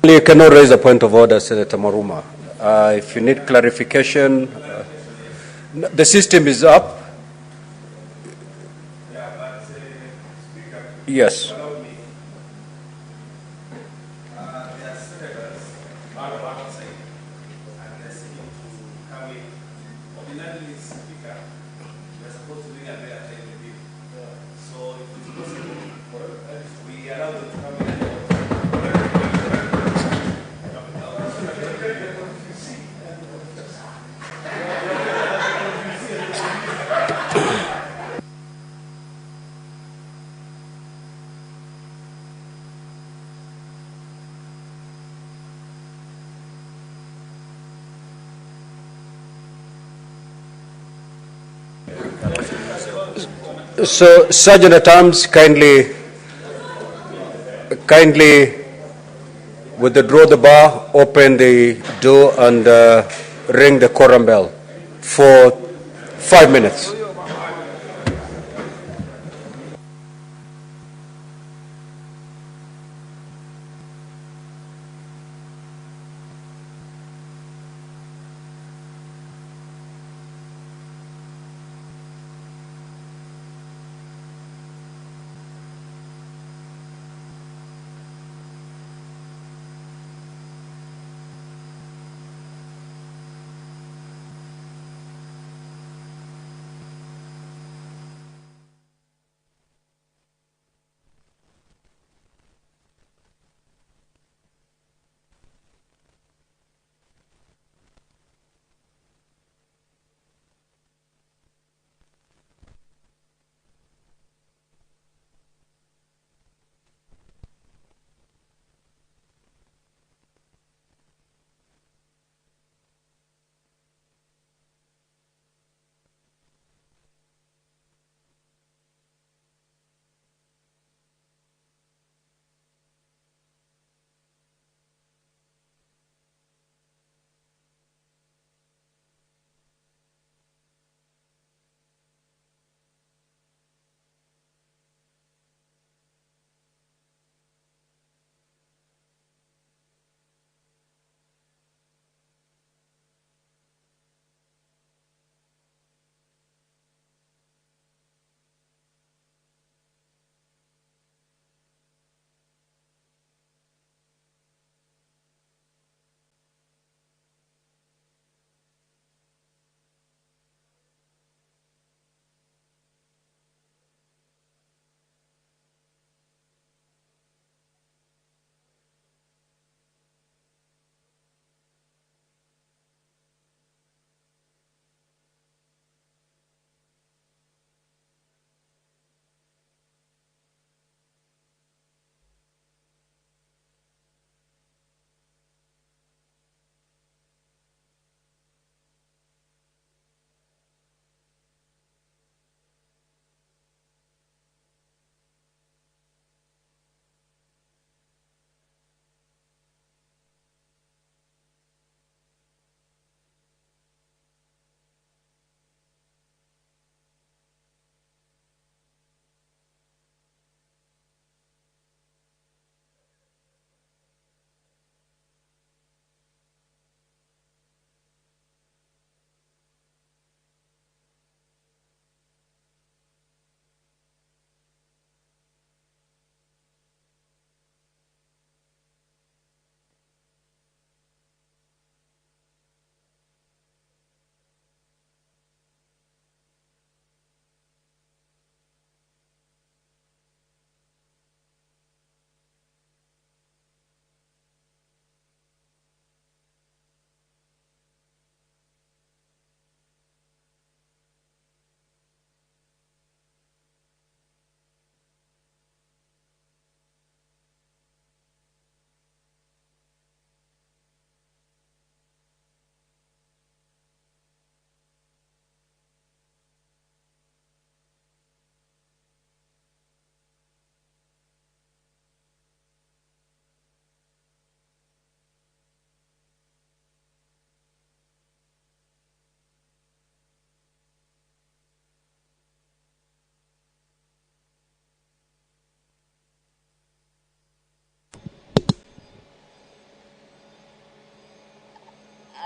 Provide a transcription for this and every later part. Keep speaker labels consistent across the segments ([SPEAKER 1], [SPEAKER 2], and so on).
[SPEAKER 1] You cannot raise a point of order, Senator Maruma. If you need clarification, the system is up. Yes. So, Sergeant at Arms, kindly withdraw the bar, open the door, and ring the quorum bell for 5 minutes.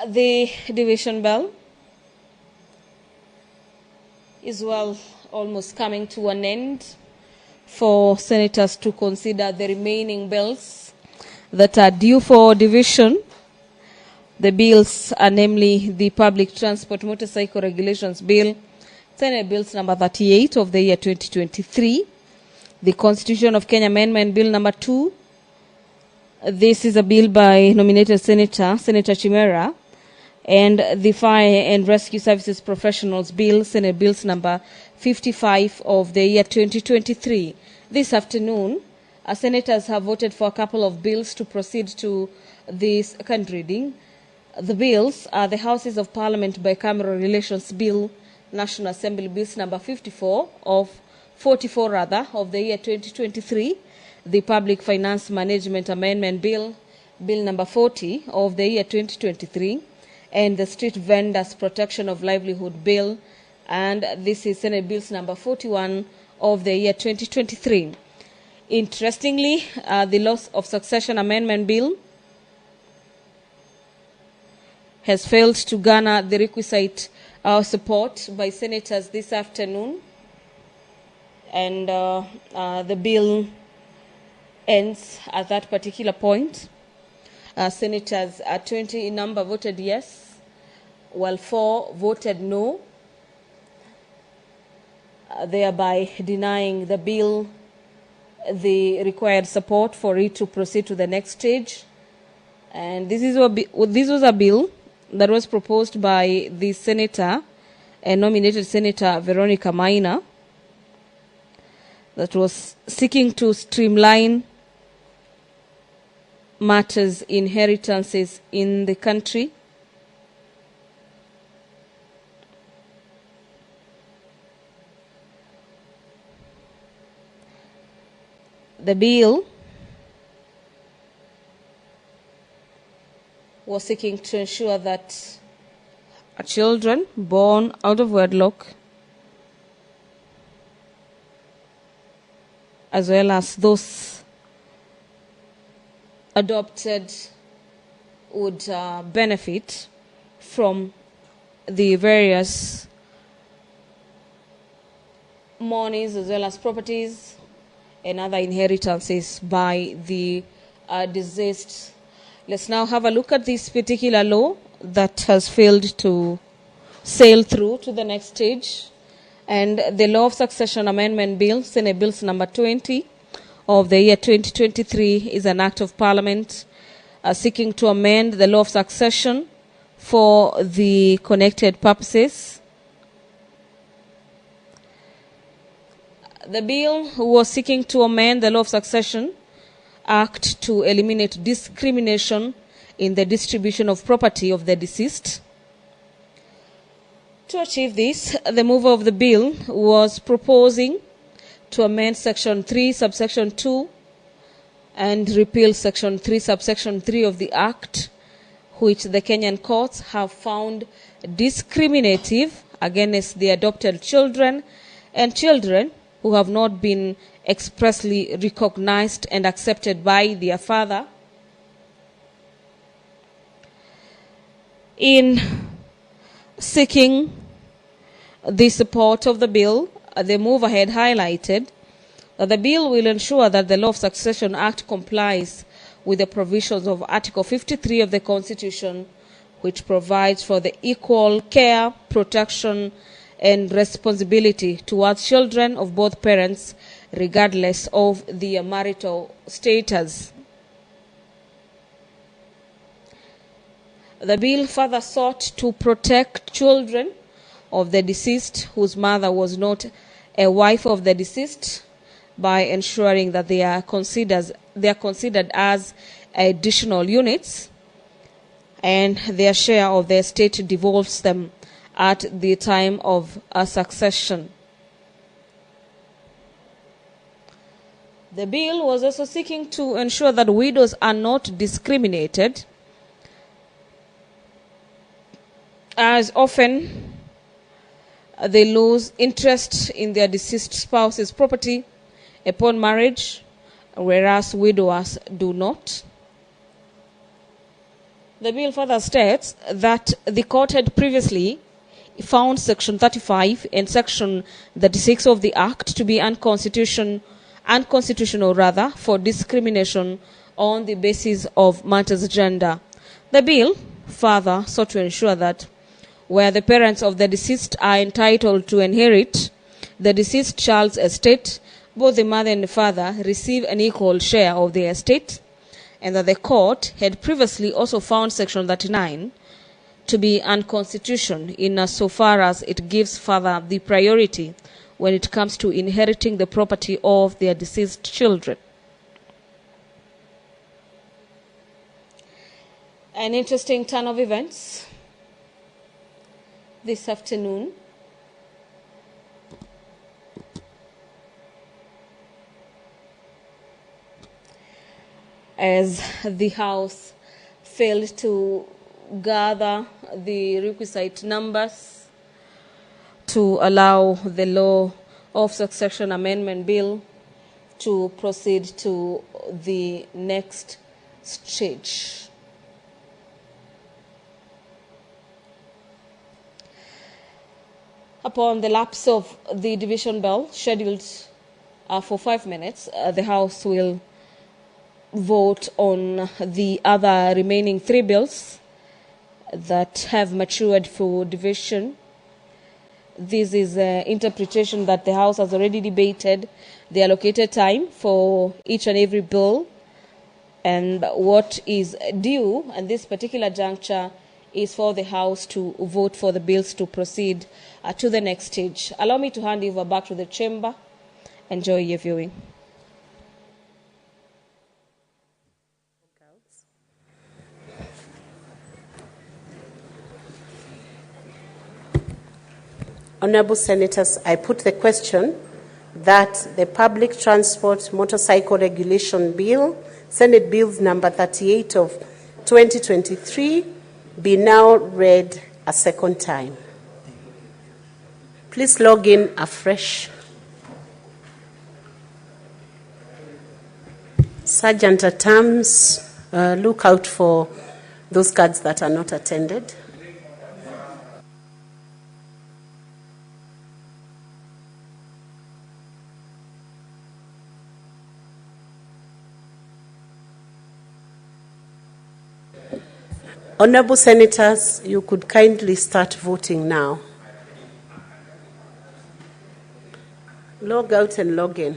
[SPEAKER 2] The division bell is almost coming to an end for senators to consider the remaining bills that are due for division. The bills are namely the Public Transport Motorcycle Regulations Bill, Senate Bills number 38 of the year 2023, the Constitution of Kenya Amendment Bill number 2. This is a bill by nominated Senator Chimera, and the Fire and Rescue Services Professionals Bill, Senate Bills number 55 of the year 2023. This afternoon, senators have voted for a couple of bills to proceed to this second reading. The bills are the Houses of Parliament Bicameral Relations Bill, National Assembly Bills number 44 of the year 2023, the Public Finance Management Amendment Bill, Bill number 40 of the year 2023, and the Street Vendors Protection of Livelihood Bill, and this is Senate Bills number 41 of the year 2023. Interestingly, the Laws of Succession Amendment Bill has failed to garner the requisite support by senators this afternoon, and the bill ends at that particular point. Senators 20 in number voted yes, while 4 voted no, thereby denying the bill the required support for it to proceed to the next stage. And this was a bill that was proposed by the senator and nominated Senator Veronica Maina, that was seeking to streamline matters, inheritances in the country. The bill was seeking to ensure that children born out of wedlock, as well as those adopted, would benefit from the various monies as well as properties and other inheritances by the deceased. Let's now have a look at this particular law that has failed to sail through to the next stage. And the Law of Succession Amendment Bill, Senate Bills number 20 of the year 2023, is an act of Parliament seeking to amend the Law of Succession for the connected purposes. The bill was seeking to amend the Law of Succession Act to eliminate discrimination in the distribution of property of the deceased. To achieve this, the mover of the bill was proposing to amend Section 3, Subsection 2, and repeal Section 3, Subsection 3 of the Act, which the Kenyan courts have found discriminative against the adopted children and children who have not been expressly recognized and accepted by their father. In seeking the support of the bill, the mover had highlighted that the bill will ensure that the Law of Succession Act complies with the provisions of Article 53 of the Constitution, which provides for the equal care, protection, and responsibility towards children of both parents, regardless of their marital status. The bill further sought to protect children of the deceased whose mother was not a wife of the deceased by ensuring that they are considered as additional units, and their share of the estate devolves them at the time of a succession. The bill was also seeking to ensure that widows are not discriminated, as often they lose interest in their deceased spouse's property upon marriage, whereas widowers do not. The bill further states that the court had previously found Section 35 and Section 36 of the Act to be unconstitutional for discrimination on the basis of matters gender. The bill further sought to ensure that where the parents of the deceased are entitled to inherit the deceased child's estate, both the mother and the father receive an equal share of the estate, and that the court had previously also found Section 39 to be unconstitutional so far as it gives father the priority when it comes to inheriting the property of their deceased children. An interesting turn of events this afternoon. As the House failed to gather the requisite numbers to allow the Law of Succession Amendment Bill to proceed to the next stage. Upon the lapse of the division bell, scheduled for 5 minutes, the House will vote on the other remaining 3 bills that have matured for division. This is an interpretation that the House has already debated the allocated time for each and every bill, and what is due at this particular juncture is for the House to vote for the bills to proceed to the next stage. Allow me to hand over back to the chamber. Enjoy your viewing.
[SPEAKER 3] Honourable Senators, I put the question that the Public Transport Motorcycle Regulation Bill, Senate Bills number 38 of 2023, be now read a second time. Please log in afresh. Sergeant at Arms, look out for those cards that are not attended. Honourable Senators, you could kindly start voting now. Log out and log in.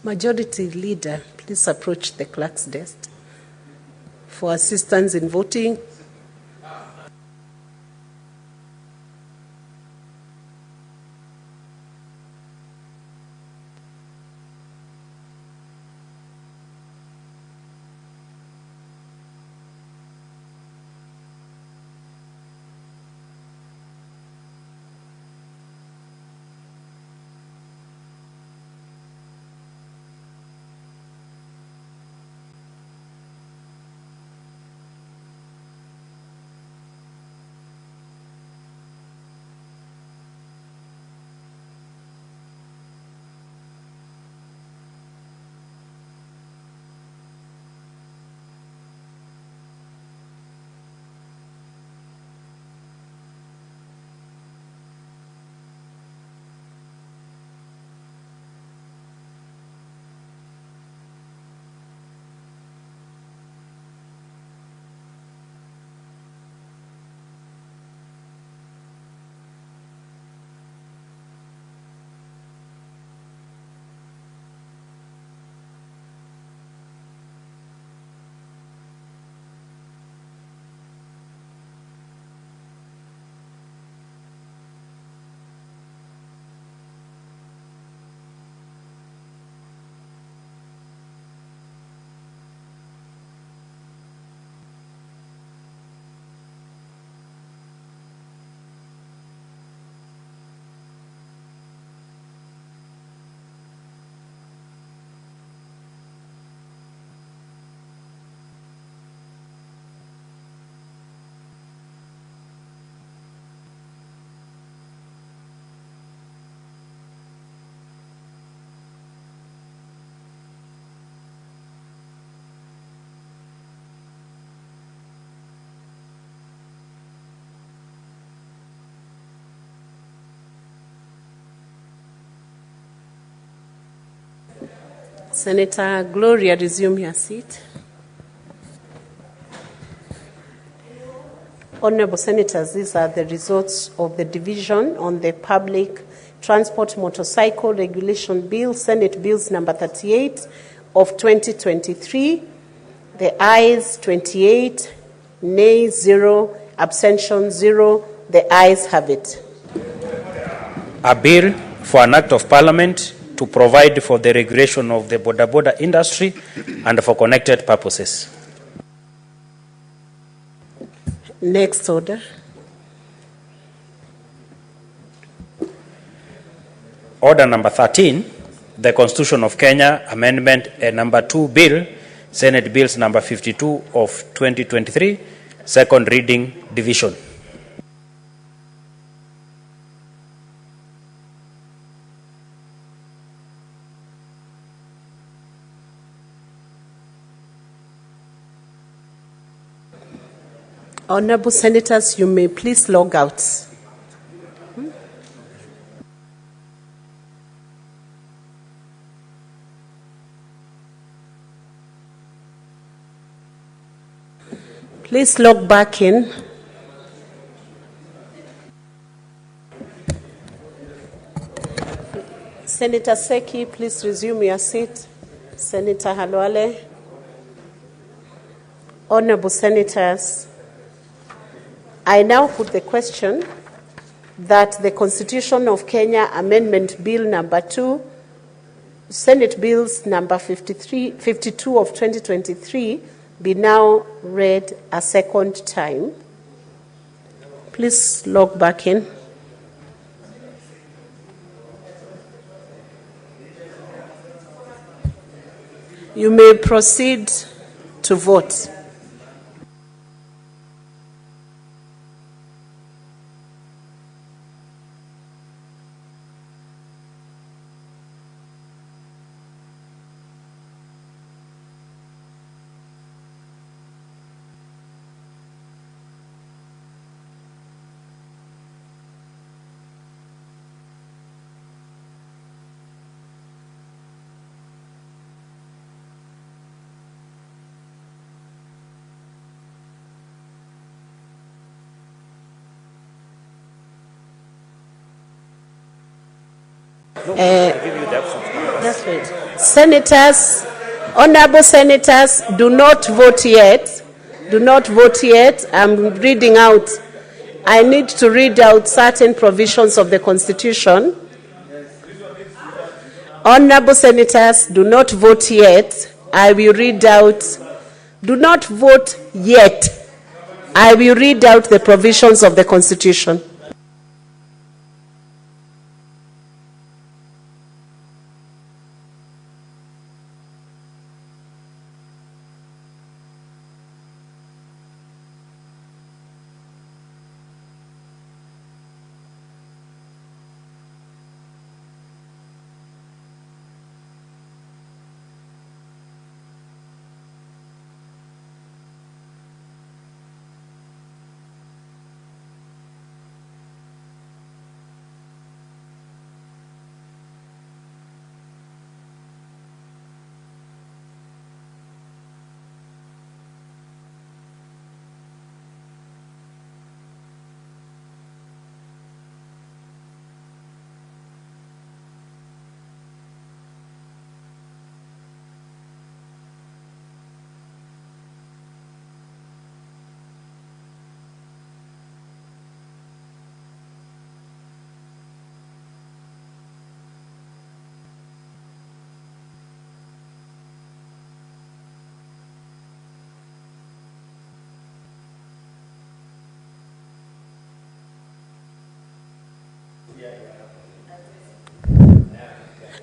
[SPEAKER 3] Majority Leader, please approach the clerk's desk for assistance in voting. Senator Gloria, resume your seat. Honorable Senators, these are the results of the division on the Public Transport Motorcycle Regulation Bill, Senate Bills number 38 of 2023. The ayes 28, nays 0, abstention 0. The ayes have it.
[SPEAKER 4] A bill for an act of Parliament to provide for the regulation of the border industry and for connected purposes.
[SPEAKER 3] Next order.
[SPEAKER 4] Order number 13, the Constitution of Kenya Amendment number 2 Bill, Senate Bills number 52 of 2023, second reading division.
[SPEAKER 3] Honorable Senators, you may please log out. Please log back in. Senator Seki, please resume your seat. Senator Halwale. Honorable Senators, I now put the question that the Constitution of Kenya Amendment Bill number 2, Senate Bills number 52 of 2023 be now read a second time. Please log back in. You may proceed to vote. Just wait. Senators, honorable senators, do not vote yet. Do not vote yet. I'm reading out. I need to read out certain provisions of the Constitution. Honorable senators, do not vote yet. I will read out. Do not vote yet. I will read out the provisions of the Constitution.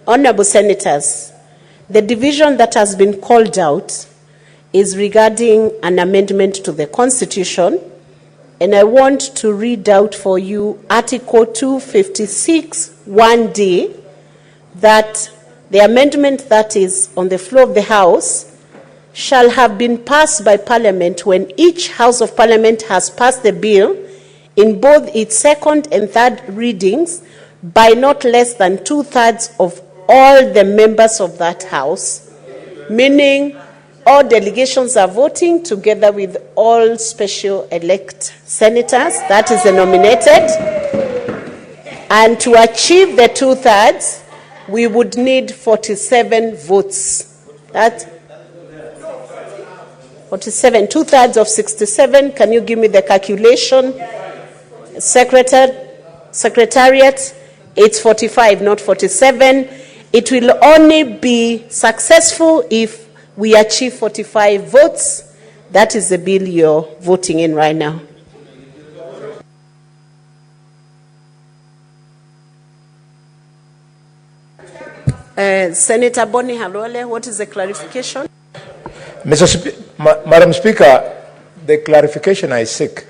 [SPEAKER 3] Honorable senators, the division that has been called out is regarding an amendment to the Constitution, and I want to read out for you Article 256 1D, that the amendment that is on the floor of the House shall have been passed by Parliament when each House of Parliament has passed the bill in both its second and third readings by not less than 2/3 of all the members of that House, meaning all delegations are voting together with all special elect senators, that is the nominated. And to achieve the 2/3, we would need 47 votes. That's 47, 2/3 of 67. Can you give me the calculation? Secretariat, it's 45, not 47. It will only be successful if we achieve 45 votes. That is the bill you're voting in right now. Senator Bonnie Halole, what is the clarification?
[SPEAKER 5] Madam Speaker, the clarification I seek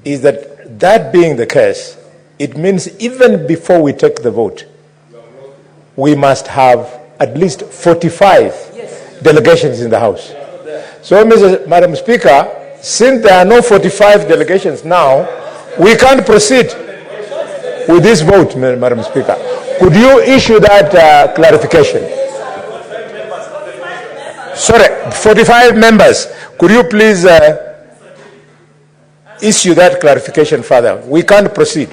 [SPEAKER 5] is that being the case, it means even before we take the vote, we must have at least 45 delegations in the House. So, Madam Speaker, since there are no 45 delegations now, we can't proceed with this vote, Madam Speaker. Could you issue that clarification? Sorry, 45 members. Could you please issue that clarification further? We can't proceed.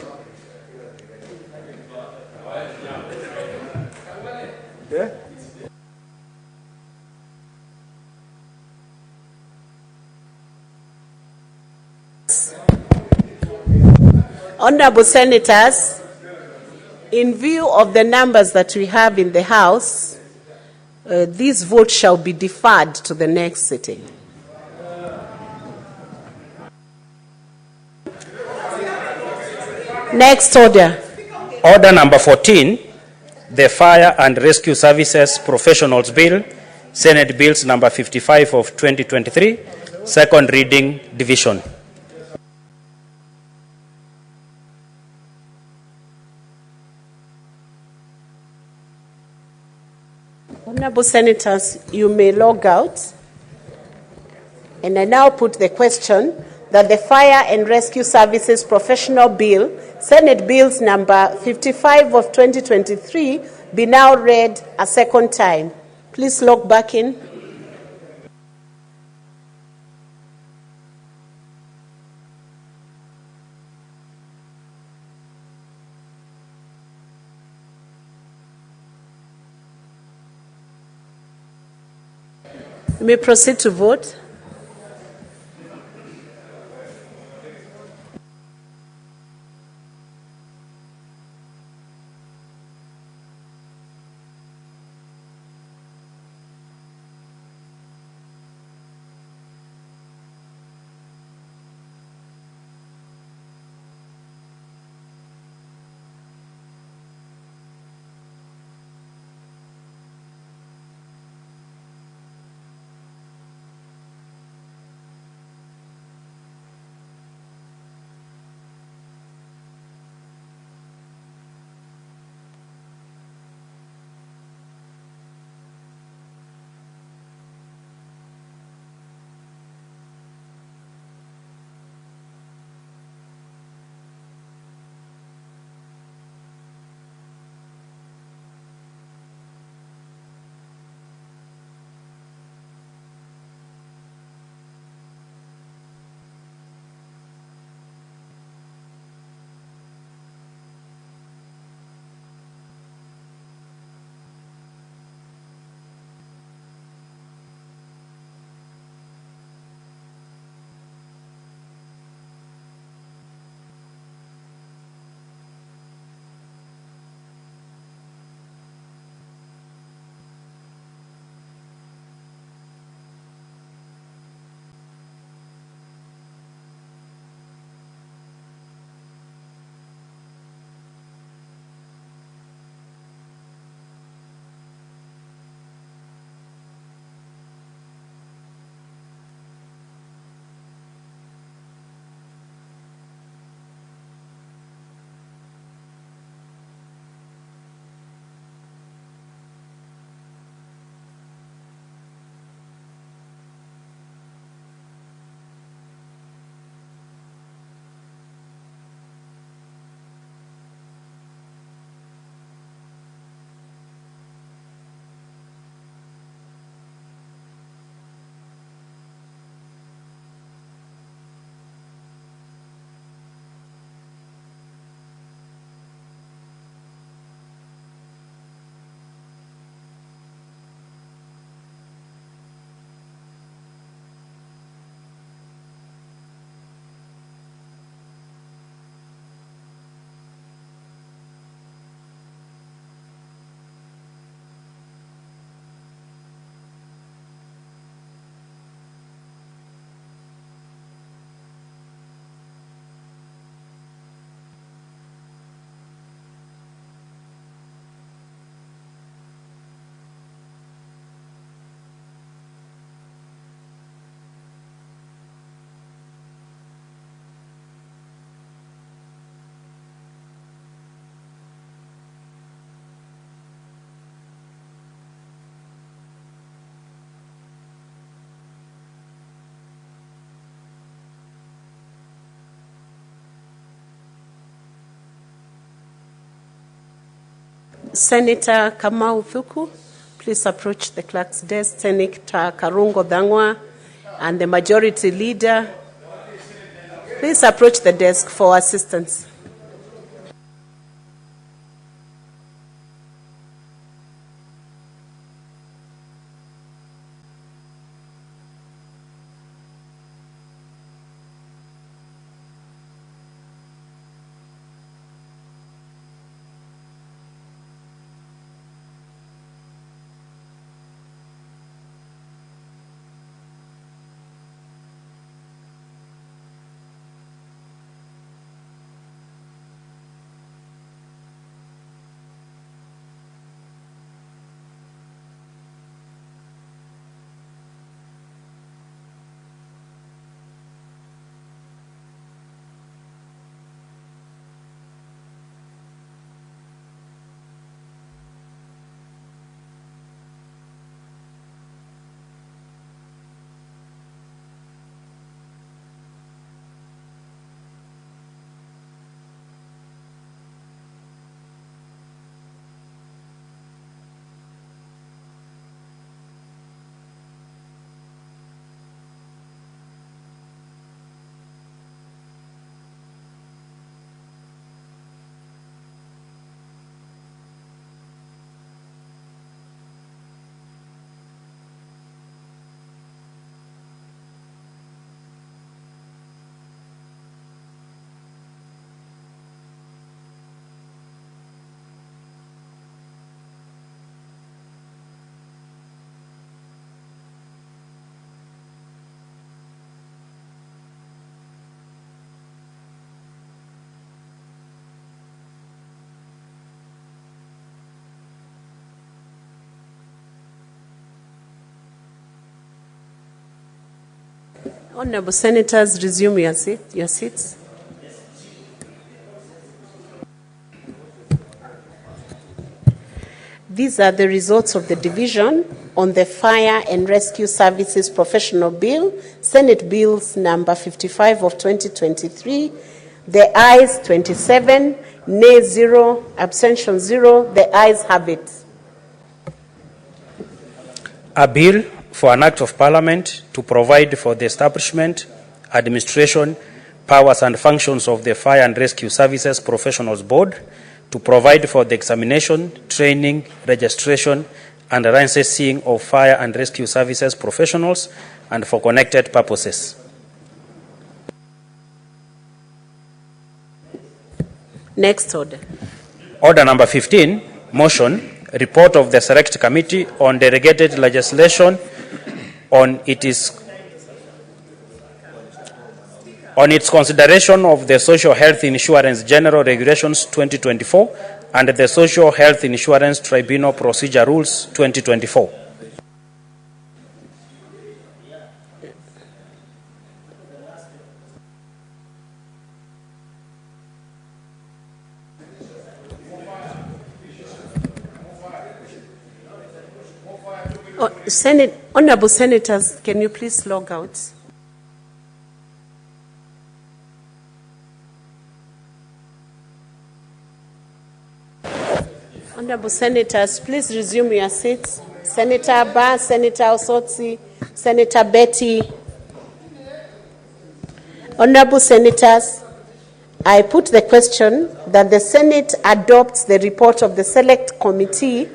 [SPEAKER 3] Honorable senators, in view of the numbers that we have in the House, this vote shall be deferred to the next sitting. Next order.
[SPEAKER 4] Order number 14, the Fire and Rescue Services Professionals Bill, Senate Bills number 55 of 2023, second reading division.
[SPEAKER 3] Honorable senators, you may log out. And I now put the question that the Fire and Rescue Services Professional Bill, Senate Bills number 55 of 2023, be now read a second time. Please log back in. We may proceed to vote. Senator Kamau Thuku, please approach the clerk's desk. Senator Karungo Dangwa and the majority leader, please approach the desk for assistance. Honorable Senators, resume your seats. These are the results of the division on the Fire and Rescue Services Professional Bill, Senate Bills number 55 of 2023. The ayes 27, nay 0, abstention 0. The ayes have it.
[SPEAKER 4] A bill for an act of Parliament to provide for the establishment, administration, powers and functions of the Fire and Rescue Services Professionals Board, to provide for the examination, training, registration, and licensing of fire and rescue services professionals and for connected purposes.
[SPEAKER 3] Next order.
[SPEAKER 4] Order number 15, motion, report of the Select Committee on delegated legislation on its consideration of the Social Health Insurance General Regulations 2024 and the Social Health Insurance Tribunal Procedure Rules 2024.
[SPEAKER 3] Honorable Senators, can you please log out? Honorable Senators, please resume your seats. Senator Abba, Senator Osotsi, Senator Betty. Honorable Senators, I put the question that the Senate adopts the report of the Select Committee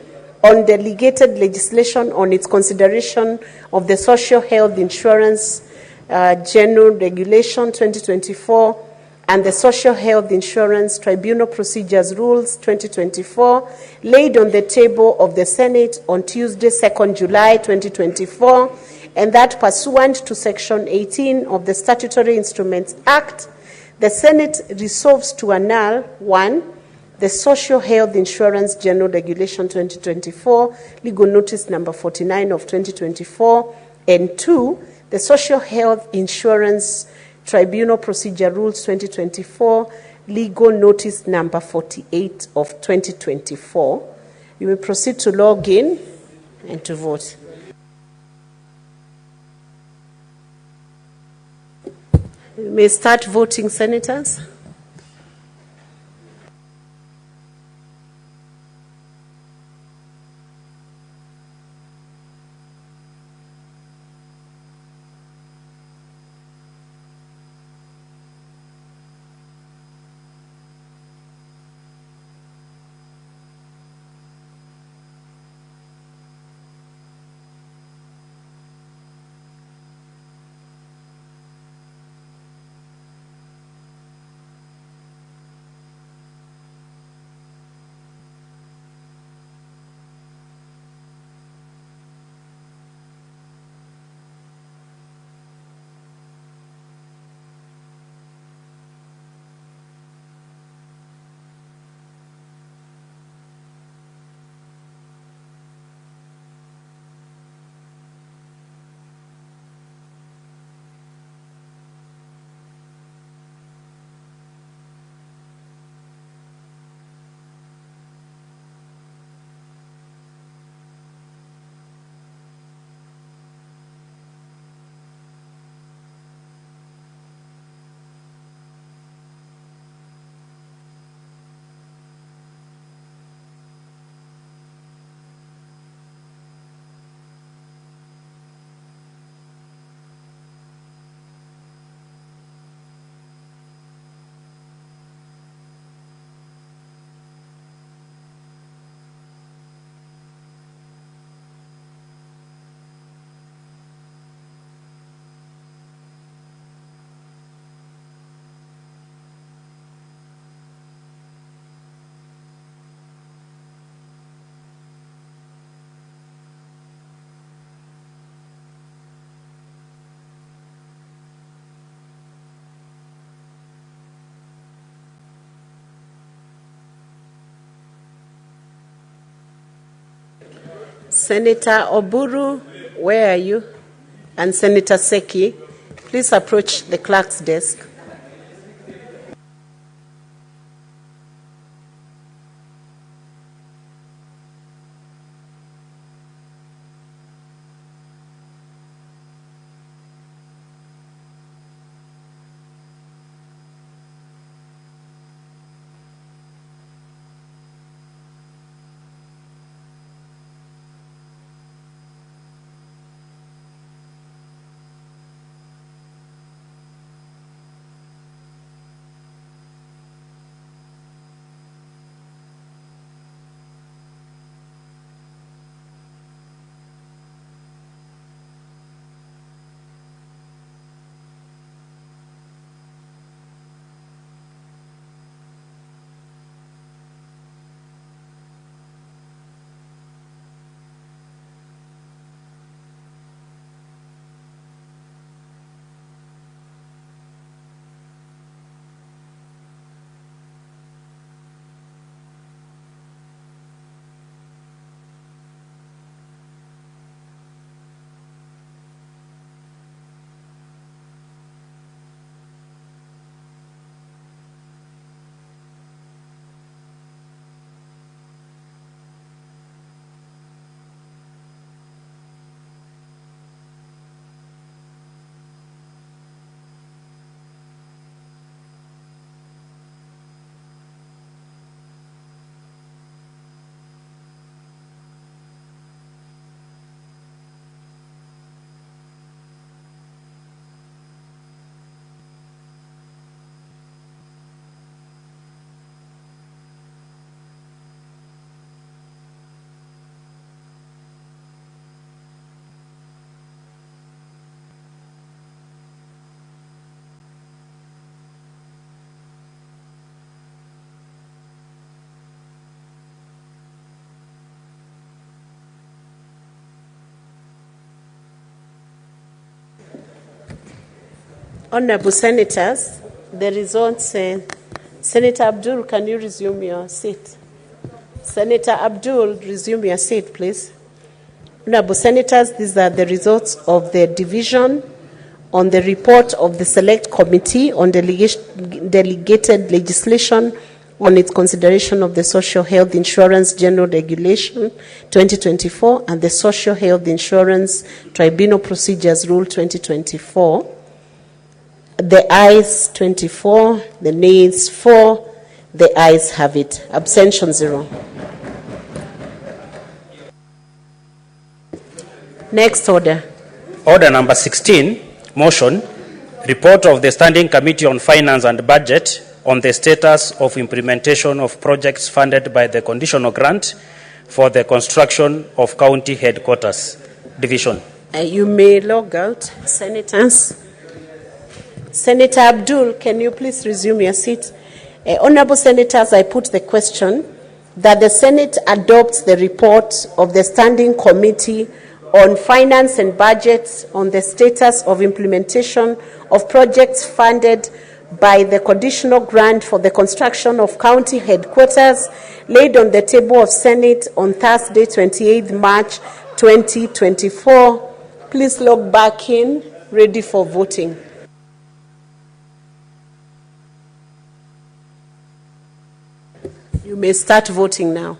[SPEAKER 3] on delegated legislation on its consideration of the Social Health Insurance General Regulation 2024 and the Social Health Insurance Tribunal Procedures Rules 2024, laid on the table of the Senate on Tuesday, 2nd July 2024, and that pursuant to Section 18 of the Statutory Instruments Act, the Senate resolves to annul 1. The Social Health Insurance General Regulation 2024, legal notice number 49 of 2024, and 2. The Social Health Insurance Tribunal Procedure Rules 2024, legal notice number 48 of 2024. You will proceed to log in and to vote. You may start voting, Senators. Senator Oburu, where are you? And Senator Seki, Please approach the clerk's desk. Honorable Senators, the results, Senator Abdul, can you resume your seat? Senator Abdul, resume your seat, please. Honorable Senators, these are the results of the division on the report of the Select Committee on Delegated Legislation on its consideration of the Social Health Insurance General Regulation 2024 and the Social Health Insurance Tribunal Procedures Rule 2024. The ayes 24, the nays 4, the ayes have it. Abstention 0. Next order.
[SPEAKER 4] Order number 16, motion, report of the Standing Committee on Finance and Budget on the status of implementation of projects funded by the conditional grant for the construction of county headquarters division.
[SPEAKER 3] You may log out, Senators. Senator Abdul, can you please resume your seat? Honorable Senators, I put the question that the Senate adopts the report of the Standing Committee on Finance and Budget on the status of implementation of projects funded by the conditional grant for the construction of county headquarters laid on the table of Senate on Thursday, 28th March 2024. Please log back in, ready for voting. You may start voting now.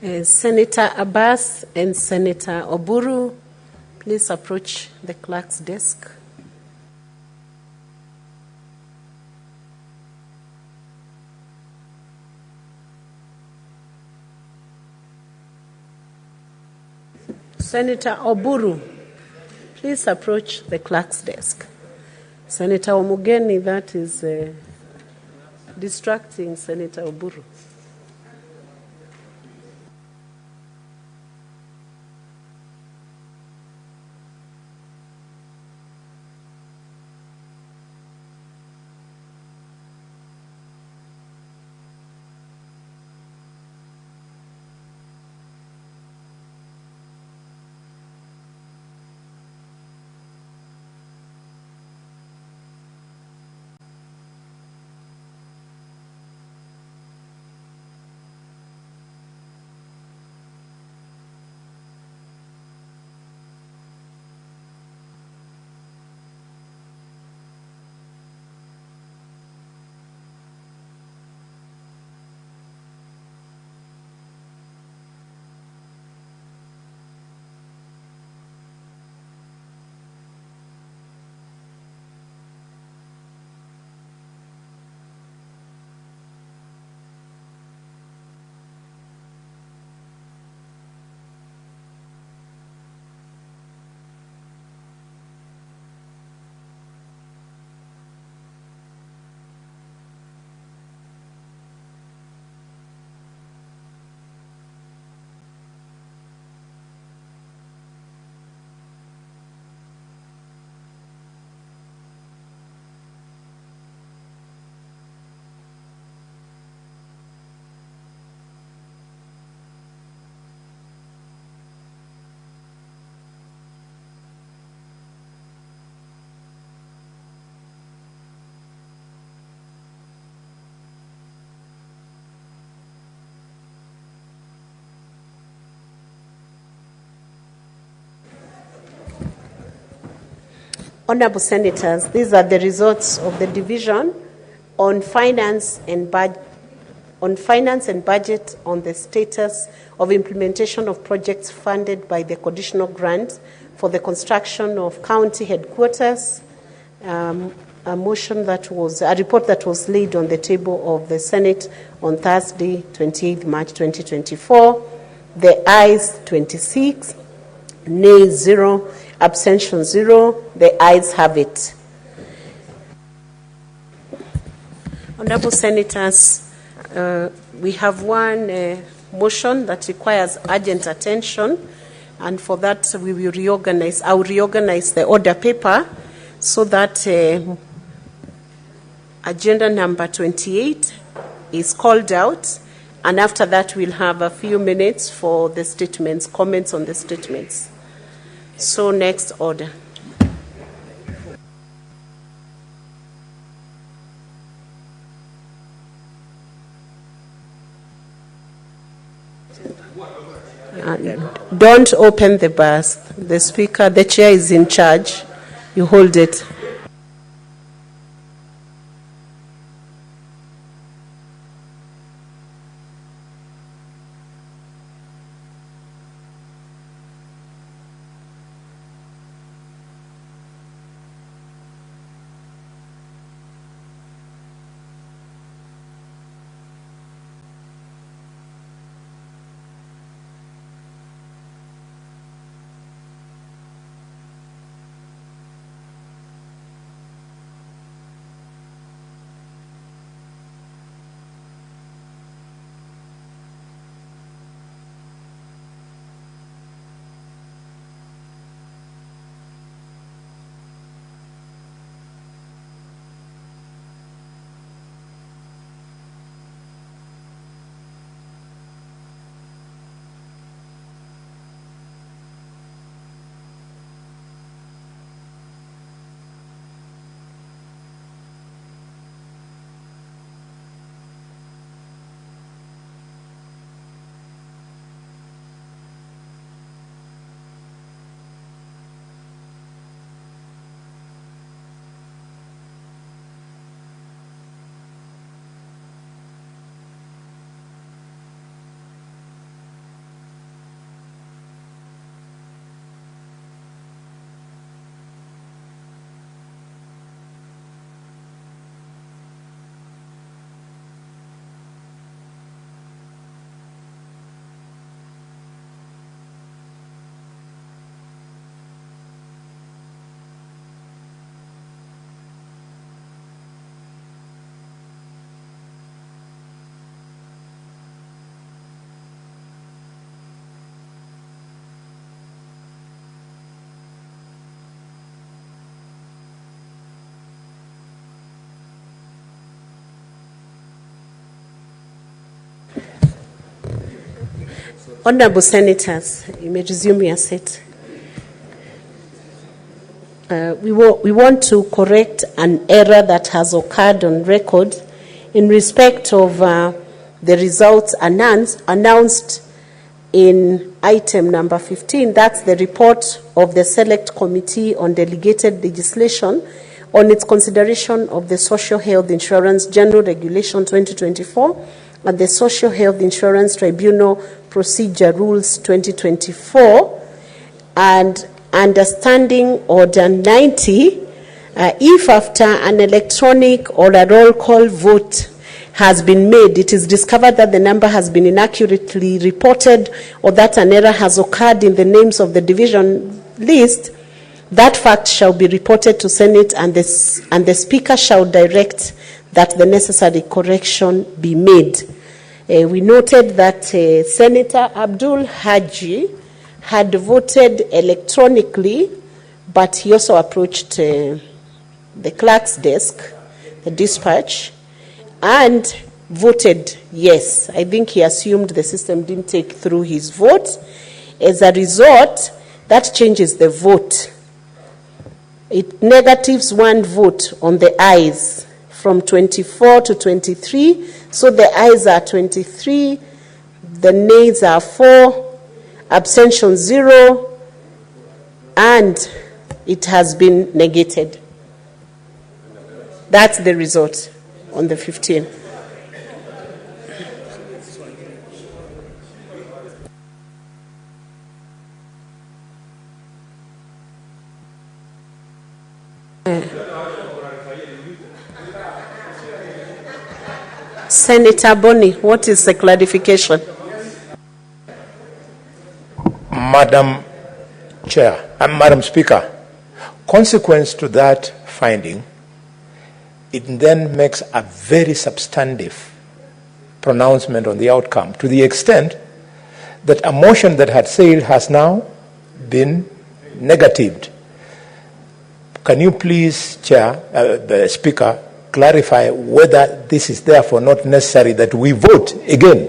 [SPEAKER 3] Senator Abbas and Senator Oburu, please approach the clerk's desk. Senator Oburu, please approach the clerk's desk. Senator Omugeni, that is distracting Senator Oburu. Honorable Senators, these are the results of the division on finance and budget on the status of implementation of projects funded by the conditional grant for the construction of county headquarters. A report that was laid on the table of the Senate on Thursday, 28th March 2024. The ayes 26, nay 0, abstention 0. The ayes have it. Honorable Senators, we have one motion that requires urgent attention, and for that we will reorganize. I will reorganize the order paper so that agenda number 28 is called out, and after that we'll have a few minutes for the statements, comments on the statements. So next order. Don't open the bus. The speaker, the chair is in charge. You hold it. Honorable Senators, you may resume your seat. We want to correct an error that has occurred on record in respect of the results announced in item number 15. That's the report of the Select Committee on Delegated Legislation on its consideration of the Social Health Insurance General Regulation 2024 and the Social Health Insurance Tribunal Procedure Rules 2024, and Understanding Order 90, if after an electronic or a roll call vote has been made, it is discovered that the number has been inaccurately reported or that an error has occurred in the names of the division list, that fact shall be reported to Senate and the Speaker shall direct that the necessary correction be made. We noted that Senator Abdul Haji had voted electronically, but he also approached the clerk's desk, the dispatch, and voted yes. I think he assumed the system didn't take through his vote. As a result, that changes the vote. It negatives one vote on the ayes from 24 to 23. So the ayes are 23, the nays are 4, abstention 0, and it has been negated. That's the result on the 15th. Senator Boni, what is the clarification?
[SPEAKER 5] Madam Chair, Madam Speaker, consequence to that finding, it then makes a very substantive pronouncement on the outcome, to the extent that a motion that had sailed has now been negatived. Can you please, Speaker, clarify whether this is therefore not necessary that we vote again?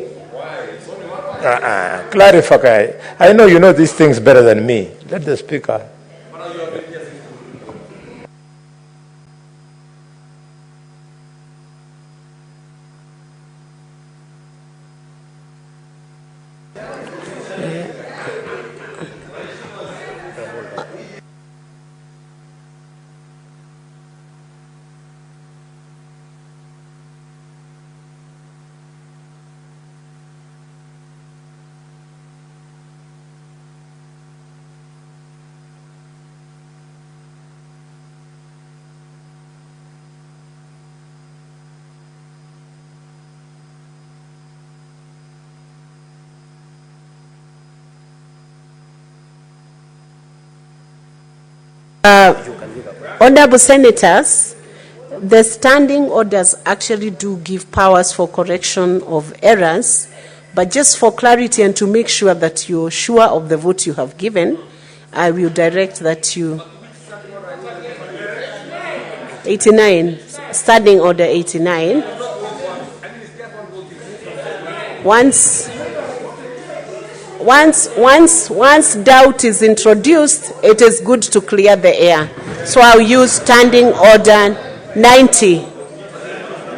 [SPEAKER 5] Clarify. I know you know these things better than me. Let the Speaker.
[SPEAKER 3] Honorable Senators, the standing orders actually do give powers for correction of errors, but just for clarity and to make sure that you're sure of the vote you have given, I will direct that you... 89, standing order 89. Once doubt is introduced, it is good to clear the air. So I'll use standing order 90.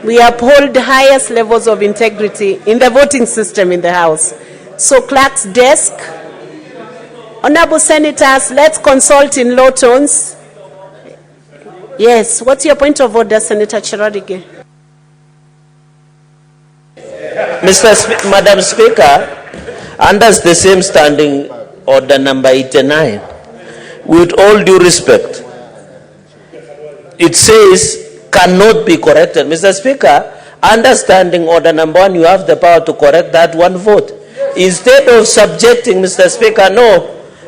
[SPEAKER 3] We uphold highest levels of integrity in the voting system in the House. So clerk's desk, honorable senators, let's consult in low tones. Yes, what's your point of order, Senator Cherarige?
[SPEAKER 6] Madam Speaker, under the same standing order number 89, with all due respect, it says cannot be corrected. Mr. Speaker, under standing order number 1, you have the power to correct that one vote. Instead of subjecting, Mr. Speaker,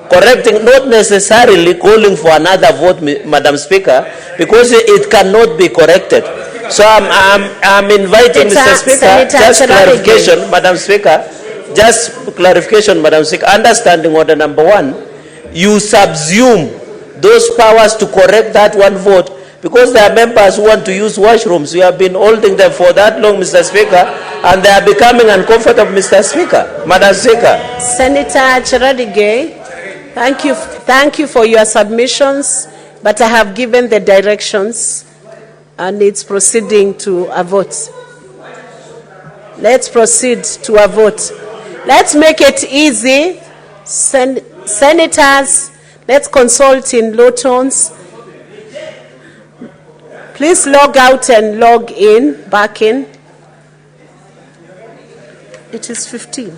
[SPEAKER 6] correcting, not necessarily calling for another vote, Madam Speaker, because it cannot be corrected. So I'm inviting Mr. Speaker, just clarification, Madam Speaker, just clarification, Madam Speaker. Understanding order number 1, you subsume those powers to correct that one vote Because there are members who want to use washrooms. We have been holding them for that long, Mr. Speaker, and they are becoming uncomfortable, Mr. Speaker. Madam Speaker.
[SPEAKER 3] Senator Cheradigei, thank you for your submissions, but I have given the directions and it's proceeding to a vote. Let's proceed to a vote. Let's make it easy. Senators, let's consult in low tones. Please log out and log in, back in. It is 15.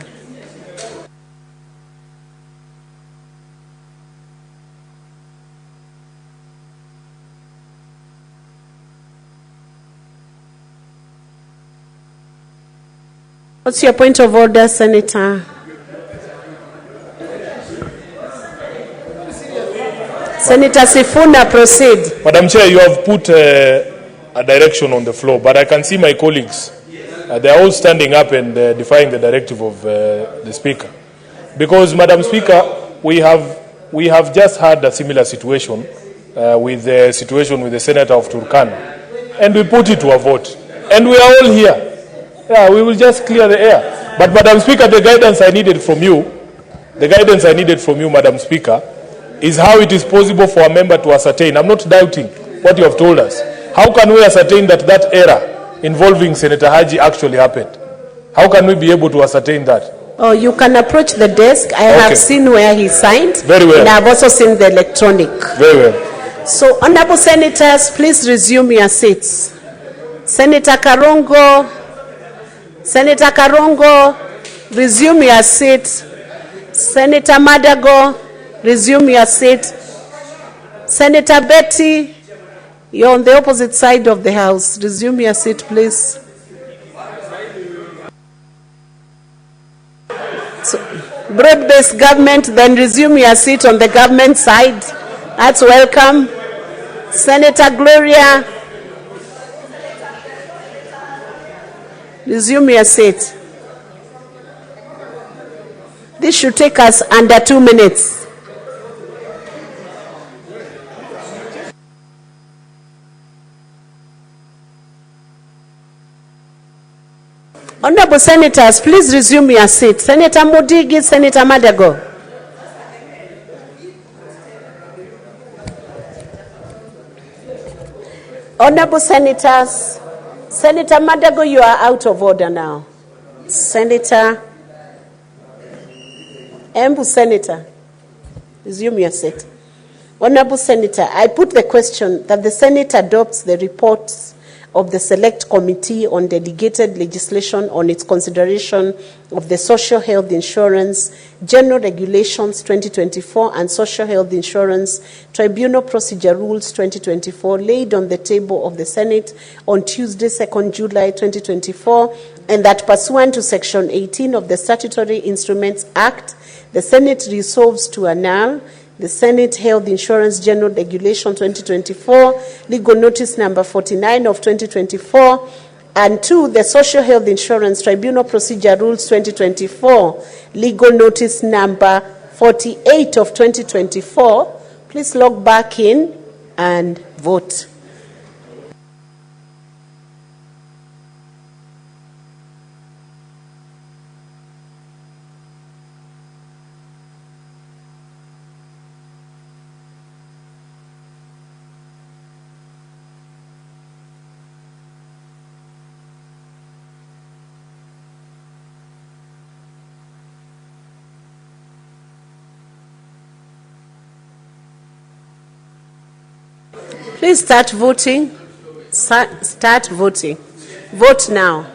[SPEAKER 3] What's your point of order, Senator? Senator Sifuna, proceed.
[SPEAKER 7] Madam Chair, you have put a direction on the floor, but I can see my colleagues. They are all standing up and defying the directive of the Speaker. Because, Madam Speaker, we have just had a similar situation with the situation with the Senator of Turkana, and we put it to a vote. And we are all here. Yeah, we will just clear the air. But, Madam Speaker, the guidance I needed from you, Madam Speaker, is how it is possible for a member to ascertain. I'm not doubting what you have told us. How can we ascertain that that error involving Senator Haji actually happened? How can we be able to ascertain that?
[SPEAKER 3] Oh, you can approach the desk. I have seen where he signed.
[SPEAKER 7] Very well.
[SPEAKER 3] And I've also seen the electronic.
[SPEAKER 7] Very well.
[SPEAKER 3] So, honorable senators, please resume your seats. Senator Karongo, resume your seat. Senator Madago, resume your seat. Senator Betty, you're on the opposite side of the House. Resume your seat, please. So, broad-based government, then resume your seat on the government side. That's welcome. Senator Gloria, resume your seat. This should take us under 2 minutes. Honorable senators, please resume your seat. Senator Mudigi, Senator Madago. Honorable senators, Senator Madago, you are out of order now. Senator Embu, Senator, resume your seat. Honorable Senator, I put the question that the Senate adopts the reports of the Select Committee on Delegated Legislation on its consideration of the Social Health Insurance General Regulations 2024 and Social Health Insurance Tribunal Procedure Rules 2024 laid on the table of the Senate on Tuesday, 2nd July 2024, and that pursuant to Section 18 of the Statutory Instruments Act, the Senate resolves to annul the Senate Health Insurance General Regulation 2024, Legal Notice number 49 of 2024, and 2, the Social Health Insurance Tribunal Procedure Rules 2024, Legal Notice number 48 of 2024. Please log back in and vote. Please start voting. Start voting. Vote now.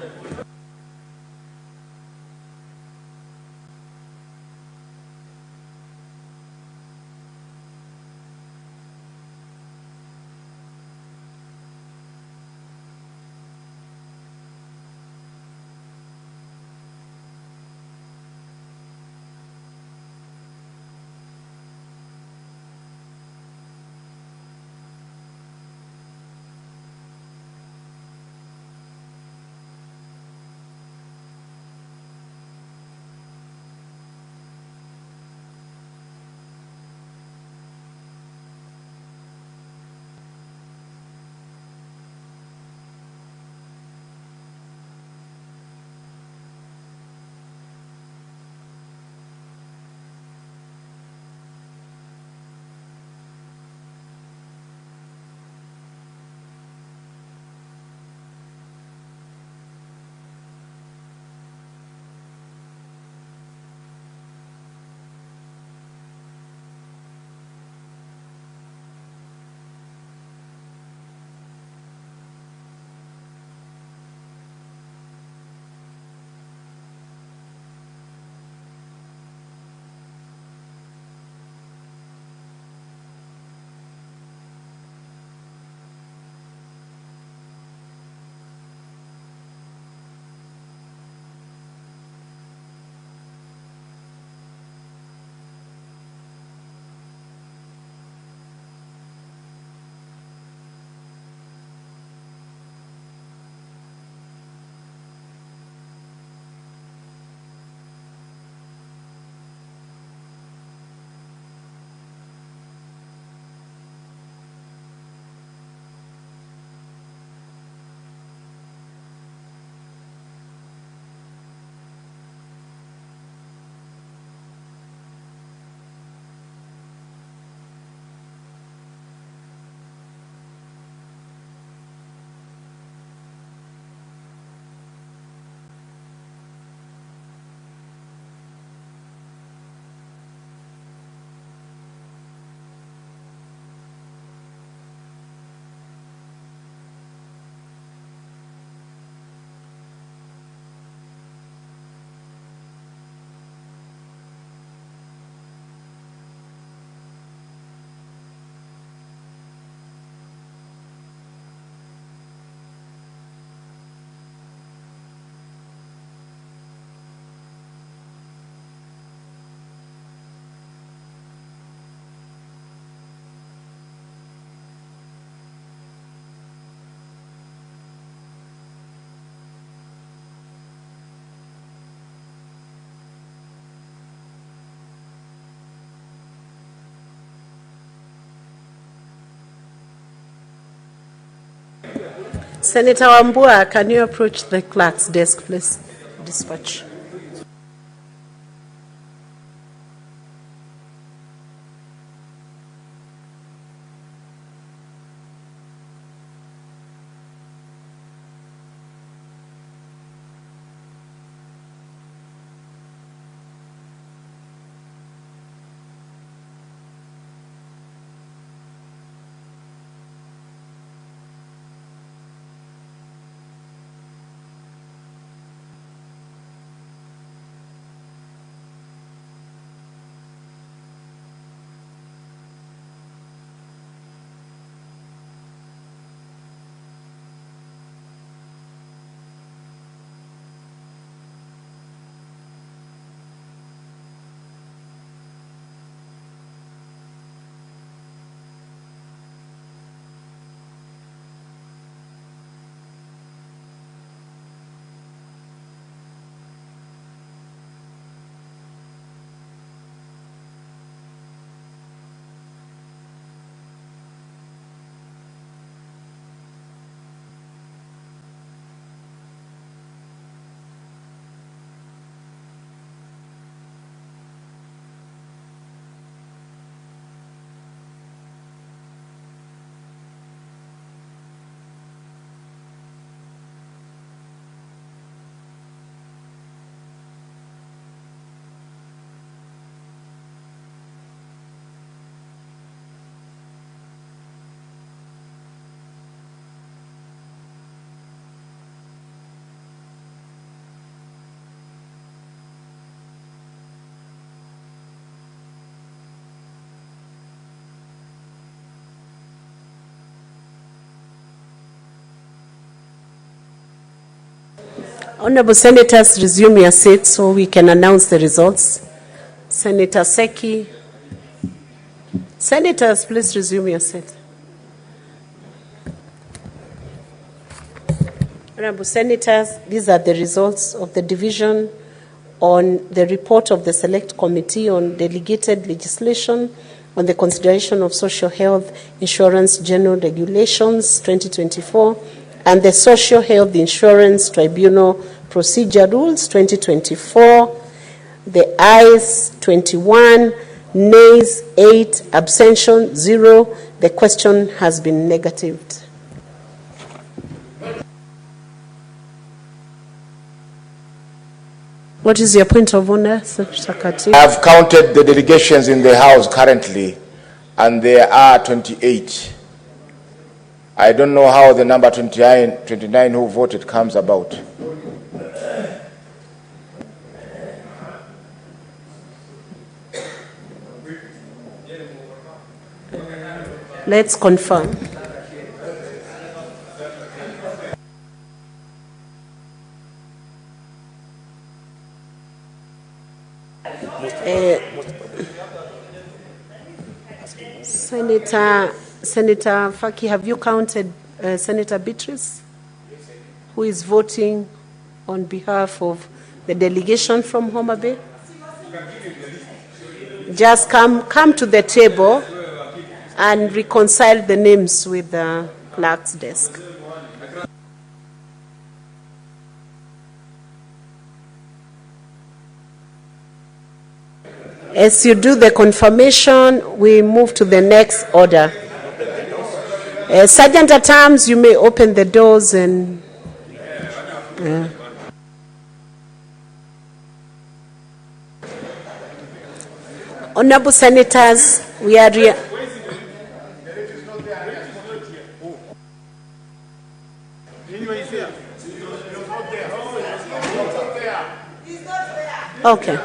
[SPEAKER 3] Senator Wambua, can you approach the clerk's desk, please? Dispatch. Honorable Senators, resume your seats so we can announce the results. Senator Seki. Senators, please resume your seat. Honorable Senators, these are the results of the division on the report of the Select Committee on Delegated Legislation on the Consideration of Social Health Insurance General Regulations 2024 and the Social Health Insurance Tribunal Procedure Rules 2024. The ayes 21, nays 8, abstention 0. The question has been negatived. What is your point of order, Secretary?
[SPEAKER 5] I have counted the delegations in the House currently, and there are 28. I don't know how the number 29 who voted comes about.
[SPEAKER 3] Let's confirm. Senator Faki, have you counted Senator Beatrice, who is voting on behalf of the delegation from Homa Bay? Just come to the table and reconcile the names with the clerk's desk. As you do the confirmation, we move to the next order. Sergeant at Arms, you may open the doors and... Honorable Senators, we are... Okay.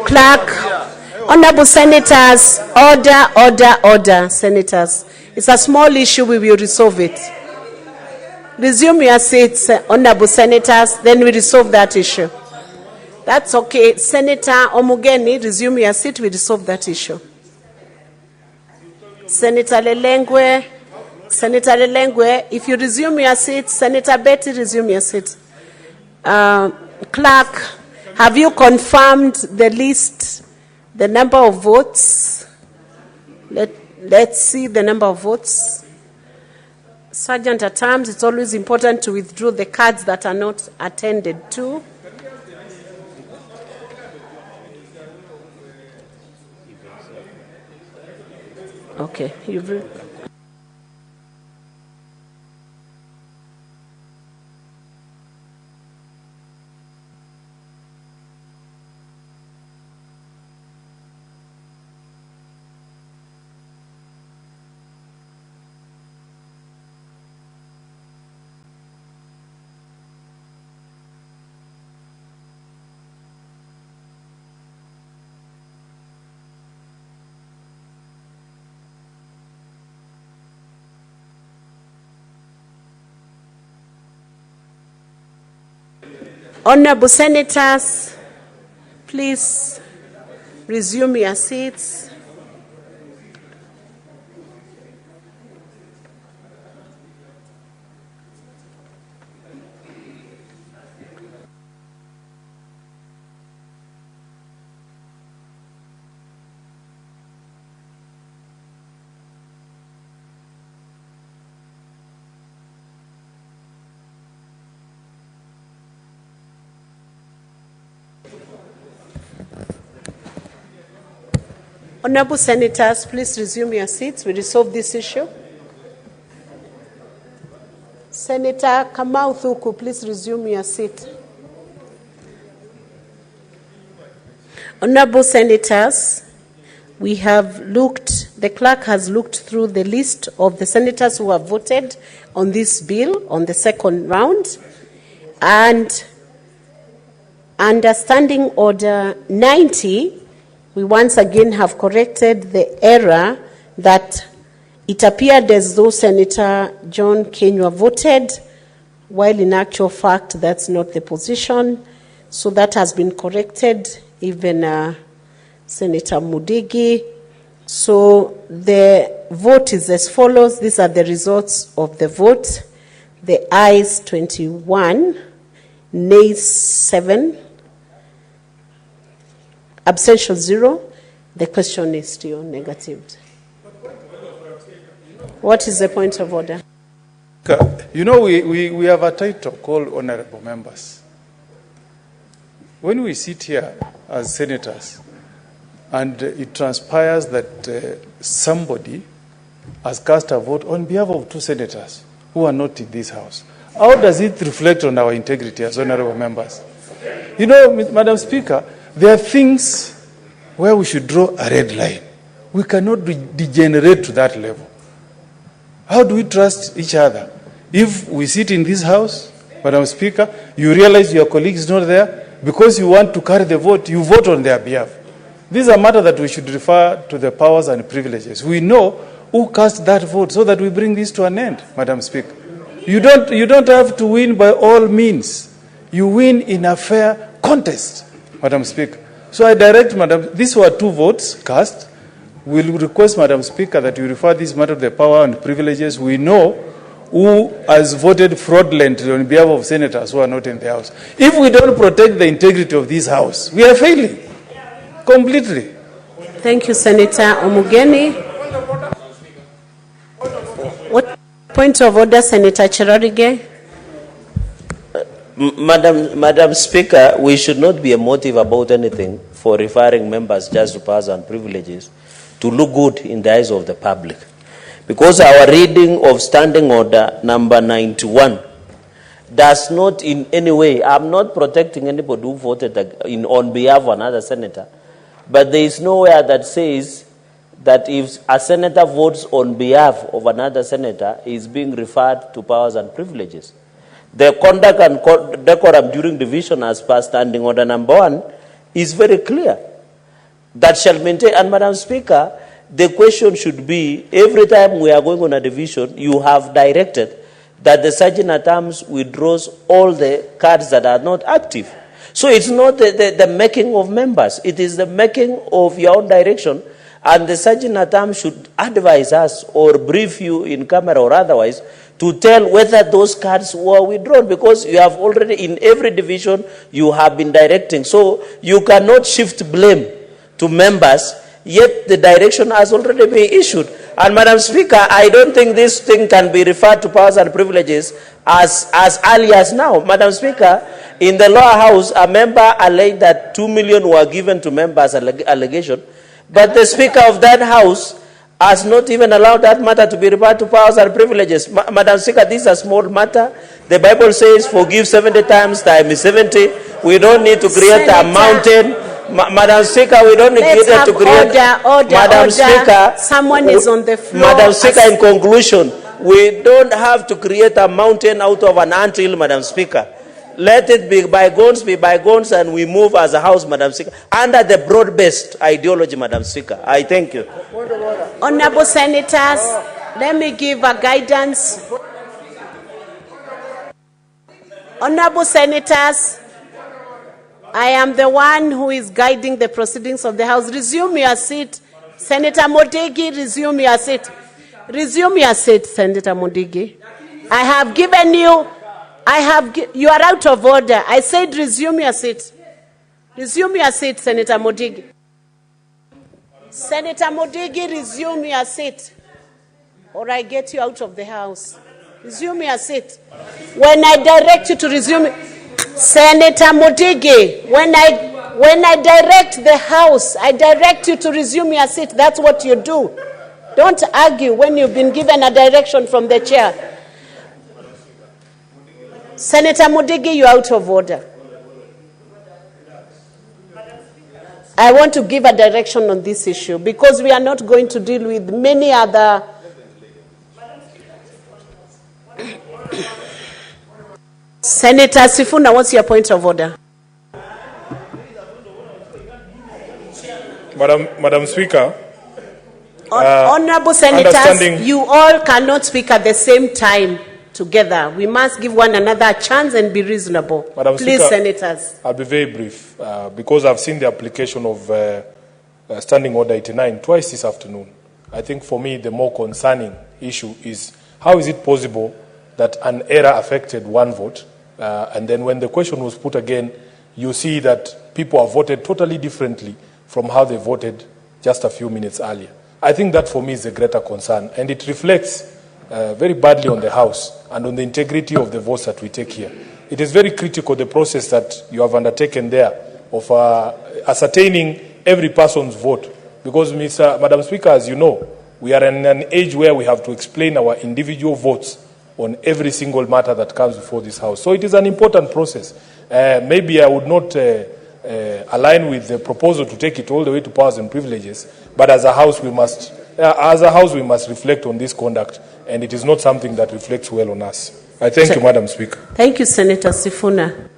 [SPEAKER 3] Clerk, Honorable Senators, order, Senators. It's a small issue, we will resolve it. Resume your seats, Honorable Senators, then we resolve that issue. That's okay. Senator Omugeni, resume your seat, we resolve that issue. Senator Lelengwe, if you resume your seat, Senator Betty, resume your seat. Clerk, Have you confirmed the list, the number of votes? Let's see the number of votes. Sergeant at Arms, it's always important to withdraw the cards that are not attended to. Okay, Honorable Senators, please resume your seats. Honorable Senators, please resume your seats. We resolve this issue. Senator Kamau Thuku, please resume your seat. Honorable Senators, we have looked, the clerk has looked through the list of the senators who have voted on this bill on the second round, and under Standing Order 90, we once again have corrected the error that it appeared as though Senator John Kenywa voted, while in actual fact that's not the position. So that has been corrected, even Senator Mudigi. So the vote is as follows. These are the results of the vote. The ayes 21, nays 7, abstention 0. The question is still negative. What is the point of order?
[SPEAKER 8] You know, we have a title called Honorable Members. When we sit here as senators and it transpires that somebody has cast a vote on behalf of two senators who are not in this house, how does it reflect on our integrity as honorable members? You know, Madam Speaker, there are things where we should draw a red line. We cannot degenerate to that level. How do we trust each other? If we sit in this house, Madam Speaker, you realize your colleague is not there, because you want to carry the vote, you vote on their behalf. This is a matter that we should refer to the powers and privileges. We know who cast that vote so that we bring this to an end, Madam Speaker. You don't have to win by all means. You win in a fair contest, Madam Speaker. So I direct, Madam, these were two votes cast. We'll request, Madam Speaker, that you refer this matter to the power and privileges. We know who has voted fraudulently on behalf of senators who are not in the House. If we don't protect the integrity of this House, we are failing completely.
[SPEAKER 3] Thank you, Senator Omugeni. What point of order, Senator Cherarige?
[SPEAKER 6] Madam Speaker, we should not be emotive about anything for referring members just to powers and privileges to look good in the eyes of the public. Because our reading of Standing Order number 91 does not in any way, I'm not protecting anybody who voted on behalf of another senator, but there is nowhere that says that if a senator votes on behalf of another senator, he is being referred to powers and privileges. The conduct and decorum during division as per Standing Order number 1 is very clear. That shall maintain. And Madam Speaker, the question should be, every time we are going on a division, you have directed that the Sergeant at Arms withdraws all the cards that are not active. So it's not the making of members. It is the making of your own direction. And the Sergeant at Arms should advise us or brief you in camera or otherwise to tell whether those cards were withdrawn, because you have already, in every division, you have been directing. So you cannot shift blame to members, yet the direction has already been issued. And Madam Speaker, I don't think this thing can be referred to powers and privileges as early as now. Madam Speaker, in the lower house, a member alleged that 2 million were given to members, allegation, but the Speaker of that house has not even allowed that matter to be referred to powers and privileges. Madam Speaker, this is a small matter. The Bible says, forgive 70 times, time is 70. We don't need to create a mountain. Madam Speaker, we don't need to create... Madam Speaker,
[SPEAKER 3] someone is on the floor.
[SPEAKER 6] Madam Speaker, in conclusion, we don't have to create a mountain out of an anthill, Madam Speaker. Let it be bygones, and we move as a house, Madam Speaker, under the broad-based ideology, Madam Speaker. I thank you.
[SPEAKER 3] Honorable Senators, let me give a guidance. Honorable Senators, I am the one who is guiding the proceedings of the House. Resume your seat. Senator Modigi, resume your seat. Resume your seat, Senator Modigi. I have given you... you are out of order. I said resume your seat. Resume your seat, Senator Modigi. Senator Modigi, resume your seat, or I get you out of the House. Resume your seat. When I direct you to resume, Senator Modigi, when I direct the House, I direct you to resume your seat. That's what you do. Don't argue when you've been given a direction from the chair. Senator Modigi, you're out of order. I want to give a direction on this issue because we are not going to deal with many other... Senator Sifuna, what's your point of order?
[SPEAKER 7] Madam Speaker,
[SPEAKER 3] Honorable Senators, you all cannot speak at the same time together. We must give one another a chance and be reasonable.
[SPEAKER 7] Madam
[SPEAKER 3] Please,
[SPEAKER 7] Speaker,
[SPEAKER 3] Senators.
[SPEAKER 7] I'll be very brief because I've seen the application of Standing Order 89 twice this afternoon. I think for me the more concerning issue is how is it possible that an error affected one vote and then when the question was put again, you see that people have voted totally differently from how they voted just a few minutes earlier. I think that for me is a greater concern, and it reflects very badly on the House and on the integrity of the votes that we take here. It is very critical, the process that you have undertaken there of ascertaining every person's vote, because Madam Speaker, as you know, we are in an age where we have to explain our individual votes on every single matter that comes before this House. So it is an important process. Maybe I would not align with the proposal to take it all the way to powers and privileges, but as a House we must reflect on this conduct, and it is not something that reflects well on us. I thank you, Madam Speaker.
[SPEAKER 3] Thank you, Senator Sifuna.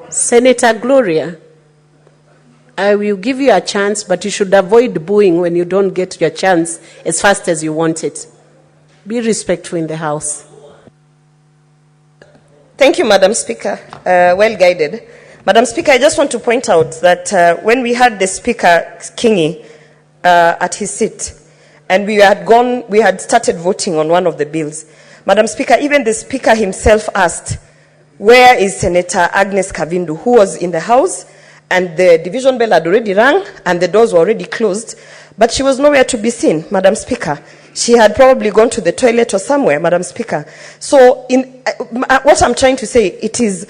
[SPEAKER 3] Senator Gloria, I will give you a chance, but you should avoid booing when you don't get your chance as fast as you want it. Be respectful in the House.
[SPEAKER 9] Thank you, Madam Speaker. Well guided. Madam Speaker, I just want to point out that when we had the Speaker, Kingi, at his seat, and we had started voting on one of the bills, Madam Speaker, even the Speaker himself asked, where is Senator Agnes Kavindu, who was in the House, and the division bell had already rang, and the doors were already closed, but she was nowhere to be seen, Madam Speaker. She had probably gone to the toilet or somewhere, Madam Speaker. So what I'm trying to say, it is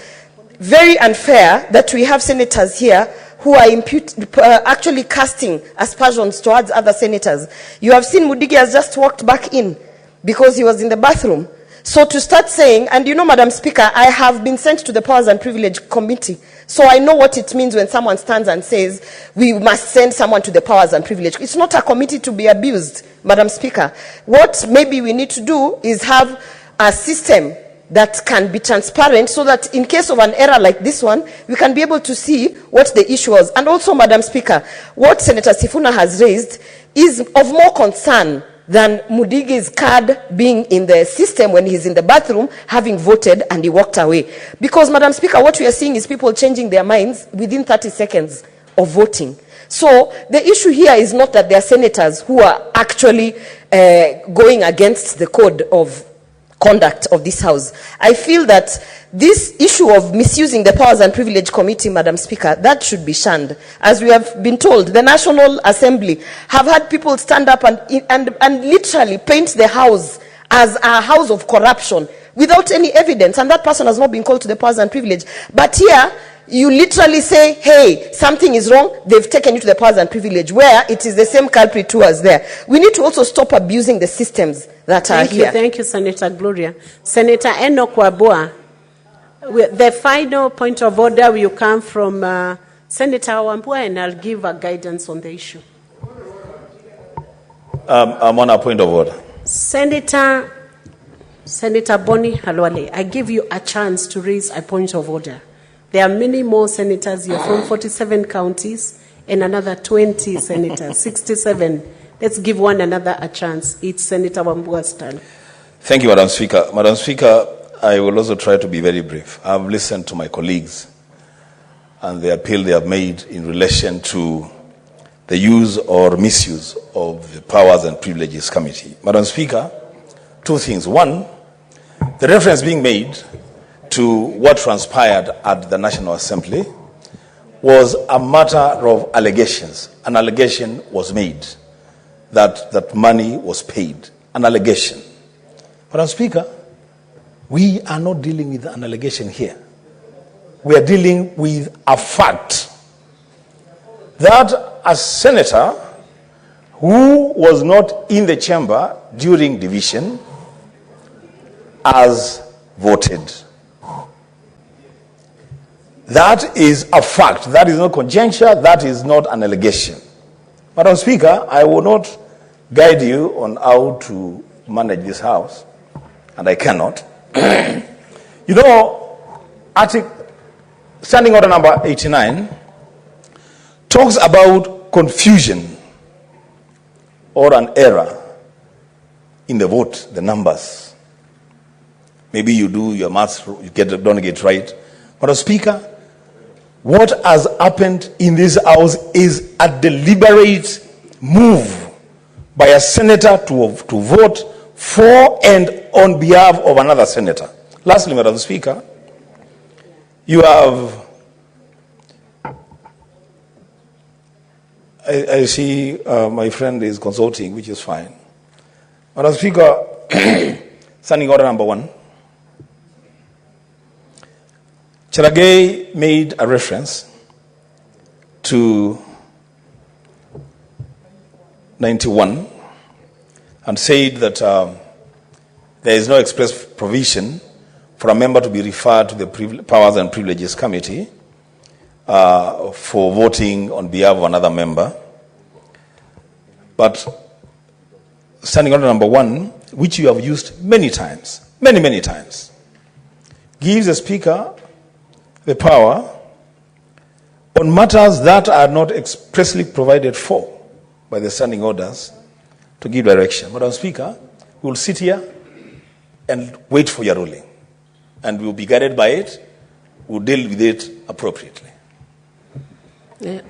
[SPEAKER 9] very unfair that we have senators here who are actually casting aspersions towards other senators. You have seen Mudigi has just walked back in because he was in the bathroom. So to start saying, and you know, Madam Speaker, I have been sent to the Powers and Privilege Committee, so I know what it means when someone stands and says, we must send someone to the Powers and Privilege. It's not a committee to be abused, Madam Speaker. What maybe we need to do is have a system that can be transparent so that in case of an error like this one, we can be able to see what the issue was. And also, Madam Speaker, what Senator Sifuna has raised is of more concern than Mudigi's card being in the system when he's in the bathroom, having voted and he walked away. Because, Madam Speaker, what we are seeing is people changing their minds within 30 seconds of voting. So the issue here is not that there are senators who are actually going against the code of conduct of this House. I feel that this issue of misusing the Powers and Privilege Committee, Madam Speaker, that should be shunned. As we have been told, the National Assembly have had people stand up and literally paint the House as a house of corruption without any evidence, and that person has not been called to the Powers and Privilege. But here, you literally say, hey, something is wrong, they've taken you to the Powers and Privilege, where it is the same culprit who was there. We need to also stop abusing the systems that are here.
[SPEAKER 3] Thank you, Senator Gloria. Senator Enoch Wabua, the final point of order will come from Senator Wambua, and I'll give a guidance on the issue.
[SPEAKER 10] I'm on a point of order.
[SPEAKER 3] Senator Boni Halwale, I give you a chance to raise a point of order. There are many more senators here from 47 counties and another 20 senators, 67. Let's give one another a chance. It's Senator Wambua's turn.
[SPEAKER 10] Thank you, Madam Speaker. Madam Speaker, I will also try to be very brief. I've listened to my colleagues and the appeal they have made in relation to the use or misuse of the Powers and Privileges Committee. Madam Speaker, two things. One, the reference being made to what transpired at the National Assembly was a matter of allegations. An allegation was made that money was paid. An allegation. Madam Speaker, we are not dealing with an allegation here. We are dealing with a fact that a senator who was not in the chamber during division has voted. That is a fact. That is not conjecture. That is not an allegation. Madam Speaker, I will not guide you on how to manage this House, and I cannot. You know, Standing Order number 89 talks about confusion or an error in the vote, the numbers. Maybe you do your maths, you don't get right. Madam Speaker, what has happened in this House is a deliberate move by a senator to vote for and on behalf of another senator. Lastly, Madam Speaker, you have, I see my friend is consulting, which is fine. Madam Speaker, Standing Order number 1. Cheragay made a reference to 91 and said that there is no express provision for a member to be referred to the Powers and Privileges Committee for voting on behalf of another member. But Standing Order number 1, which you have used many times, many times, gives the Speaker the power on matters that are not expressly provided for by the standing orders to give direction. Madam Speaker, we will sit here and wait for your ruling, and we will be guided by it. We will deal with it appropriately.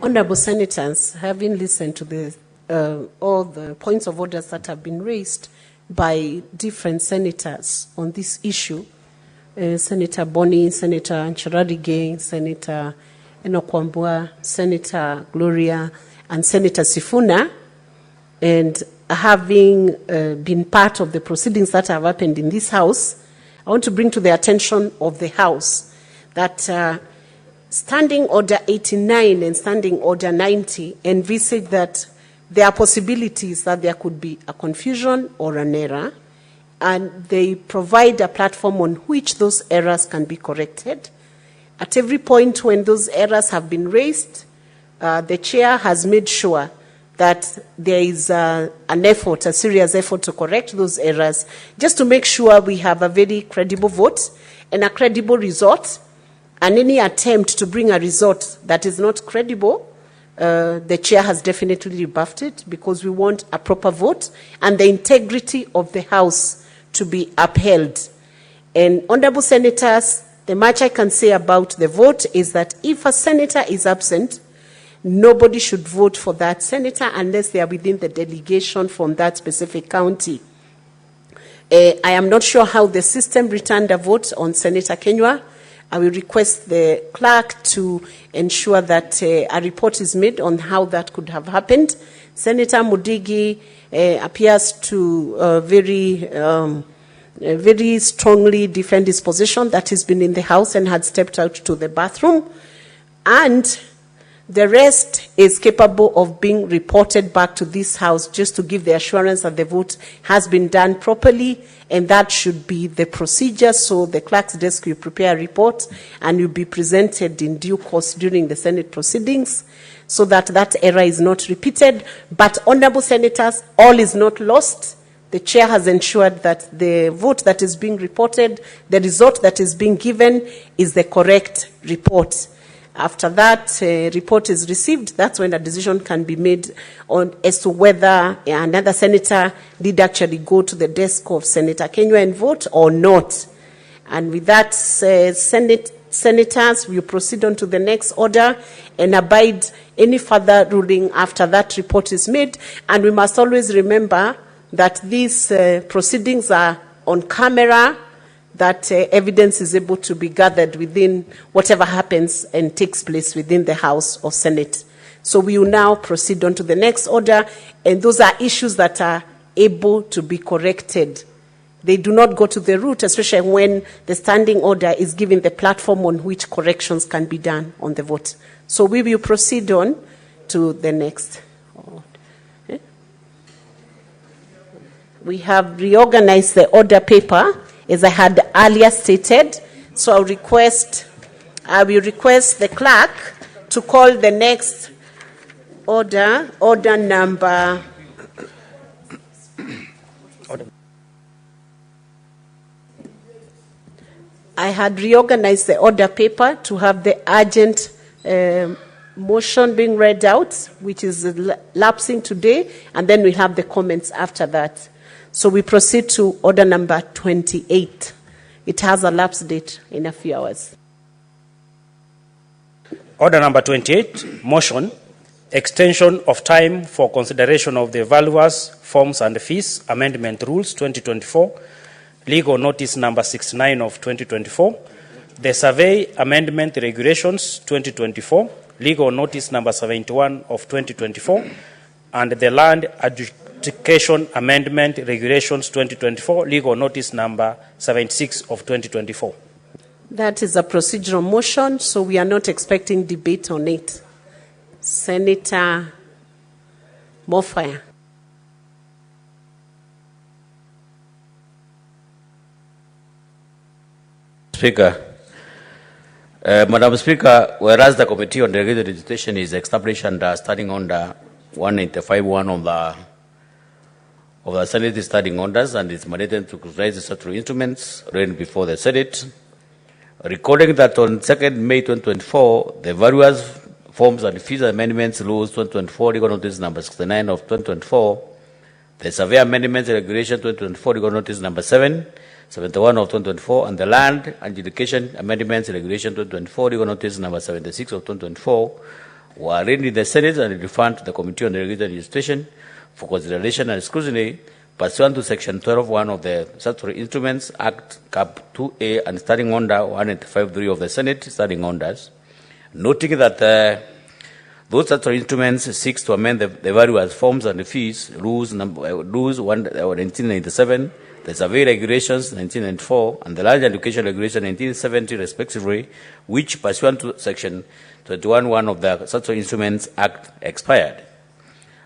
[SPEAKER 3] Honorable Senators, having listened to all the points of orders that have been raised by different senators on this issue, Senator Boni, Senator Nchararige, Senator Enoch Wambua, Senator Gloria, and Senator Sifuna, and having been part of the proceedings that have happened in this House, I want to bring to the attention of the House that Standing Order 89 and Standing Order 90 envisage that there are possibilities that there could be a confusion or an error, and they provide a platform on which those errors can be corrected. At every point when those errors have been raised, the chair has made sure that there is an effort, a serious effort to correct those errors, just to make sure we have a very credible vote and a credible result. And any attempt to bring a result that is not credible, the chair has definitely rebuffed it, because we want a proper vote and the integrity of the House to be upheld. And honorable senators, the much I can say about the vote is that if a senator is absent, nobody should vote for that senator unless they are within the delegation from that specific county. I am not sure how the system returned a vote on Senator Kenywa. I will request the clerk to ensure that a report is made on how that could have happened. Senator Mudigi appears to very strongly defend his position that he's been in the House and had stepped out to the bathroom. And the rest is capable of being reported back to this House just to give the assurance that the vote has been done properly, and that should be the procedure. So the clerk's desk will prepare a report and will be presented in due course during the Senate proceedings so that that error is not repeated. But, honorable senators, all is not lost. The chair has ensured that the vote that is being reported, the result that is being given, is the correct report. After that report is received, that's when a decision can be made on as to whether another senator did actually go to the desk of Senator Kenywa and vote or not. And with that, senators will proceed on to the next order and abide any further ruling after that report is made. And we must always remember that these proceedings are on camera, that evidence is able to be gathered within whatever happens and takes place within the House or Senate. So we will now proceed on to the next order, and those are issues that are able to be corrected. They do not go to the root, especially when the standing order is given the platform on which corrections can be done on the vote. So we will proceed on to the next. We have reorganized the order paper, as I had earlier stated. So I will request the clerk to call the next order number. I had reorganized the order paper to have the urgent motion being read out, which is lapsing today, and then we'll have the comments after that. So we proceed to order number 28. It has a lapse date in a few hours.
[SPEAKER 4] Order number 28, motion, extension of time for consideration of the valuers, forms and fees, amendment rules 2024, legal notice number 69 of 2024, the survey amendment regulations 2024, legal notice number 71 of 2024, and the land adjudication amendment regulations 2024, legal notice number 76 of 2024.
[SPEAKER 3] That is a procedural motion, so we are not expecting debate on it. Senator Mofaya.
[SPEAKER 11] Speaker, Madam Speaker, whereas the Committee on Delegated Legislation is established under Standing Order 195.1 of the Senate Standing Orders and is mandated to authorize the statutory instruments read before the Senate, recording that on 2nd May 2024, the various forms and fees amendments rules 2024, legal notice number 69 of 2024, the survey amendments regulation 2024, legal notice number 71 of 2024, and the land adjudication amendments regulation 2024, legal notice number 76 of 2024, were read in the Senate and referred to the Committee on Delegated Legislation for consideration and scrutiny pursuant to Section 12.1 of the Statutory Instruments Act, Cap 2A, and Standing Order 185.3 of the Senate Standing Orders, noting that those statutory instruments seek to amend the various forms and fees, rules 1997, the survey regulations 1994, and the land education regulation 1970 respectively, which pursuant to Section 21.1 of the Statutory Instruments Act expired.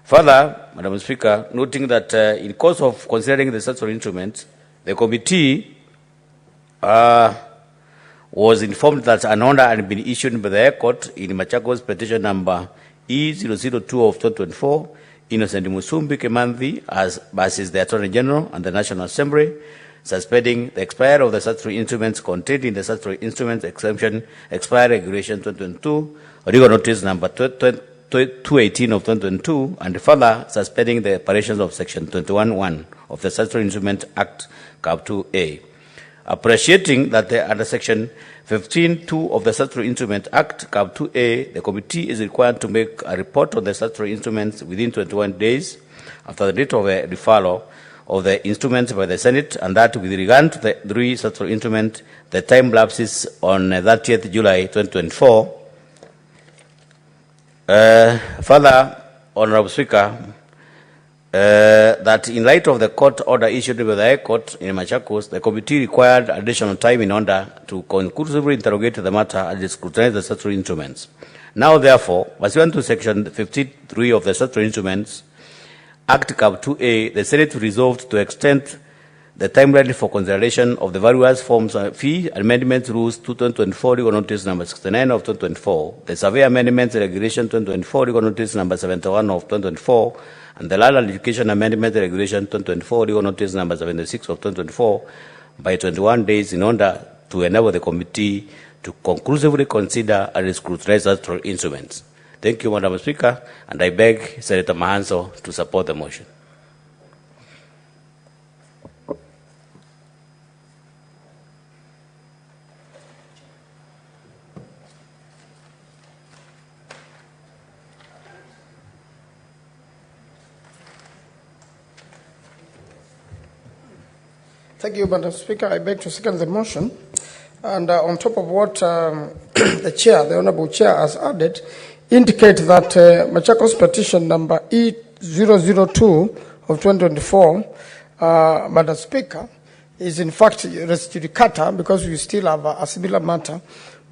[SPEAKER 11] Further, Madam Speaker, noting that in course of considering the statutory instruments, the committee was informed that an order had been issued by the High Court in Machago's petition number E002 of 2024, Innocent Musumbi Kimanthi as versus the Attorney General and the National Assembly, suspending the expiry of the statutory instruments contained in the statutory instruments exemption expiry regulation 2022, legal notice number 218 of 2022, and further suspending the operations of Section 21.1 of the Statutory Instrument Act, Cap 2A. Appreciating that under Section 15(2) of the Statutory Instrument Act, Cap 2A, the committee is required to make a report on the statutory instruments within 21 days after the date of a referral of the instruments by the Senate, and that with regard to the 3 statutory instruments, the time lapses on 30th July 2024. Further, Honorable Speaker, that in light of the court order issued by the High Court in Machakos, the committee required additional time in order to conclusively interrogate the matter and scrutinize the statutory instruments. Now, therefore, pursuant to Section 53 of the Statutory Instruments Act Cap 2A, the Senate resolved to extend the timeline for consideration of the various forms of fee amendment rules 2024 Legal Notice number 69 of 2024, the Survey Amendments Regulation 2024 Legal Notice number 71 of 2024, and the Land Education Amendment Regulation 2024 Legal Notice number 76 of 2024 by 21 days in order to enable the committee to conclusively consider and scrutinize statutory instruments. Thank you, Madam Speaker, and I beg Senator Mahanso to support the motion.
[SPEAKER 12] Thank you, Madam Speaker. I beg to second the motion. And on top of what the Honourable Chair has added, indicate that Machakos petition number E002 of 2024, Madam Speaker, is in fact res judicata because we still have a similar matter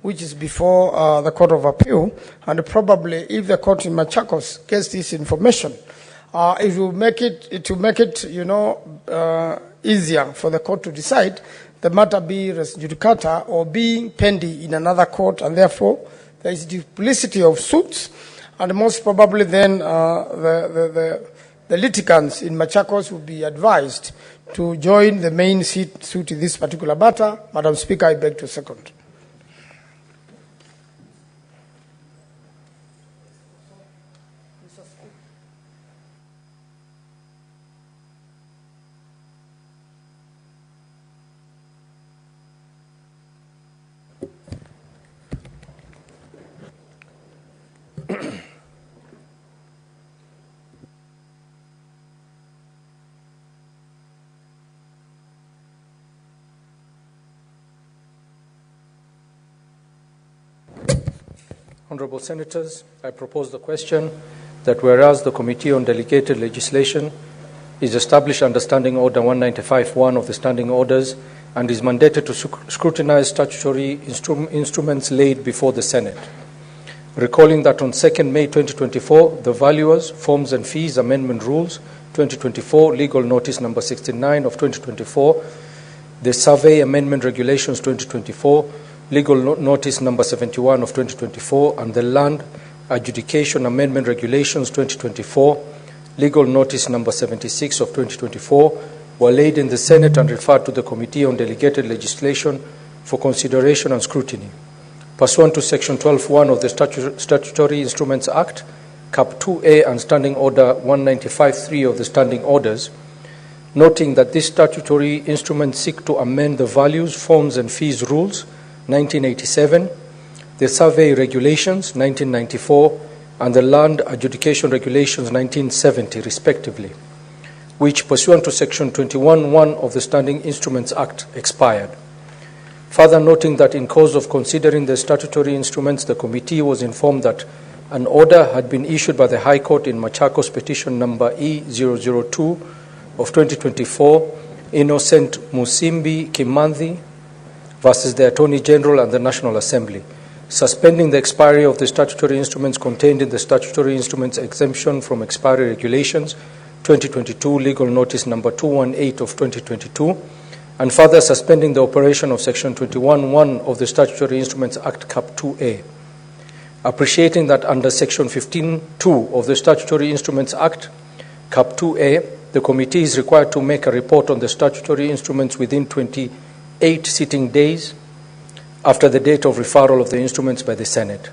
[SPEAKER 12] which is before the Court of Appeal, and probably if the court in Machakos gets this information, it will make it, easier for the court to decide the matter be res judicata or being pending in another court, and therefore there is duplicity of suits, and most probably then the litigants in Machakos will be advised to join the main suit in this particular matter. Madam Speaker, I beg to second.
[SPEAKER 13] Honourable Senators, I propose the question that whereas the Committee on Delegated Legislation is established under Standing Order 195(1) of the Standing Orders and is mandated to scrutinize statutory instruments laid before the Senate. Recalling that on 2nd May 2024, the Valuers, Forms and Fees Amendment Rules 2024, Legal Notice number 69 of 2024, the Survey Amendment Regulations 2024, Legal Notice number 71 of 2024, and the Land Adjudication Amendment Regulations 2024, Legal Notice number 76 of 2024, were laid in the Senate and referred to the Committee on Delegated Legislation for consideration and scrutiny. Pursuant to Section 12(1) of the Statutory Instruments Act, Cap 2A, and Standing Order 195(3) of the Standing Orders, noting that these statutory instruments seek to amend the Values, Forms and Fees Rules 1987, the Survey Regulations 1994, and the Land Adjudication Regulations 1970, respectively, which, pursuant to Section 21(1) of the Standing Instruments Act, expired. Further noting that in course of considering the statutory instruments, the committee was informed that an order had been issued by the High Court in Machakos petition number E002 of 2024, Innocent Musimbi Kimanthi versus the Attorney General and the National Assembly, suspending the expiry of the statutory instruments contained in the Statutory Instruments Exemption from Expiry Regulations 2022, Legal Notice number 218 of 2022, and further suspending the operation of Section 21(1) of the Statutory Instruments Act Cap 2A. Appreciating that under Section 15(2) of the Statutory Instruments Act Cap 2A, the committee is required to make a report on the statutory instruments within 28 sitting days after the date of referral of the instruments by the Senate,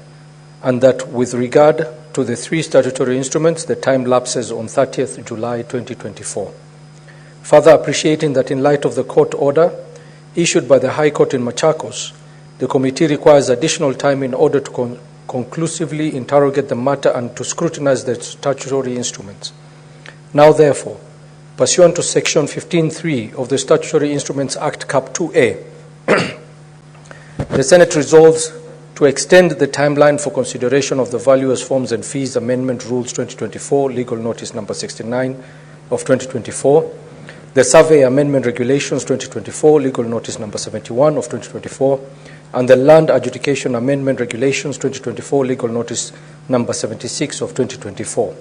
[SPEAKER 13] and that with regard to the 3 statutory instruments, the time lapses on 30th July 2024. Further appreciating that in light of the court order issued by the High Court in Machakos, the committee requires additional time in order to conclusively interrogate the matter and to scrutinize the statutory instruments. Now, therefore, pursuant to Section 15.3 of the Statutory Instruments Act, Cap 2A, the Senate resolves to extend the timeline for consideration of the Valuers Forms and Fees Amendment Rules 2024, Legal Notice Number 69 of 2024, the Survey Amendment Regulations 2024, Legal Notice Number 71 of 2024, and the Land Adjudication Amendment Regulations 2024, Legal Notice Number 76 of 2024,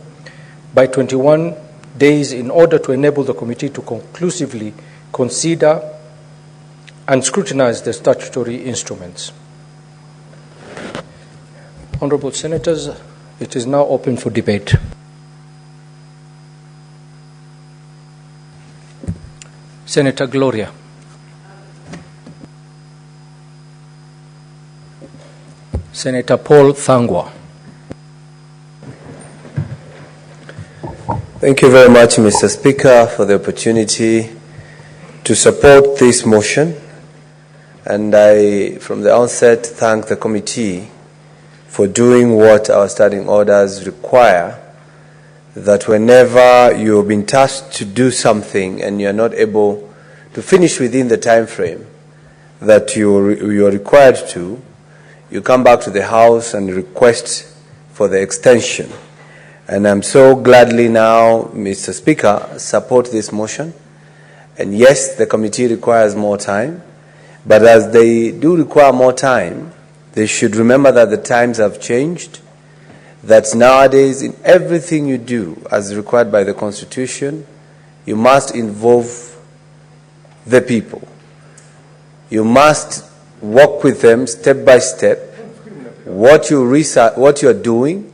[SPEAKER 13] by 21 days in order to enable the committee to conclusively consider and scrutinize the statutory instruments. Honorable Senators, it is now open for debate. Senator Gloria. Senator Paul Thangwa.
[SPEAKER 14] Thank you very much, Mr. Speaker, for the opportunity to support this motion. And I, from the onset, thank the committee for doing what our standing orders require, that whenever you've been tasked to do something and you're not able to finish within the time frame that you're required to, you come back to the House and request for the extension. And I'm so gladly now, Mr. Speaker, support this motion. And yes, the committee requires more time, but as they do require more time, they should remember that the times have changed, that nowadays in everything you do, as required by the Constitution, you must involve the people. You must walk with them step by step, what you research, what you are doing,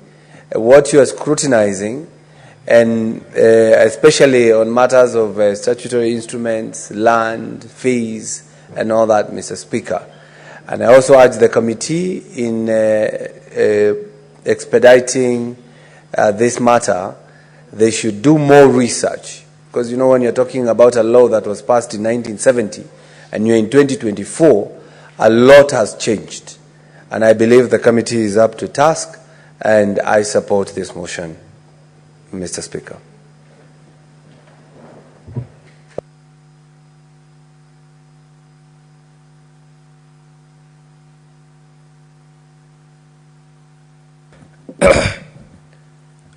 [SPEAKER 14] what you are scrutinizing, and especially on matters of statutory instruments, land, fees, and all that, Mr. Speaker. And I also urge the committee in expediting this matter, they should do more research. Because, you know, when you're talking about a law that was passed in 1970 and you're in 2024, a lot has changed. And I believe the committee is up to task, and I support this motion, Mr. Speaker.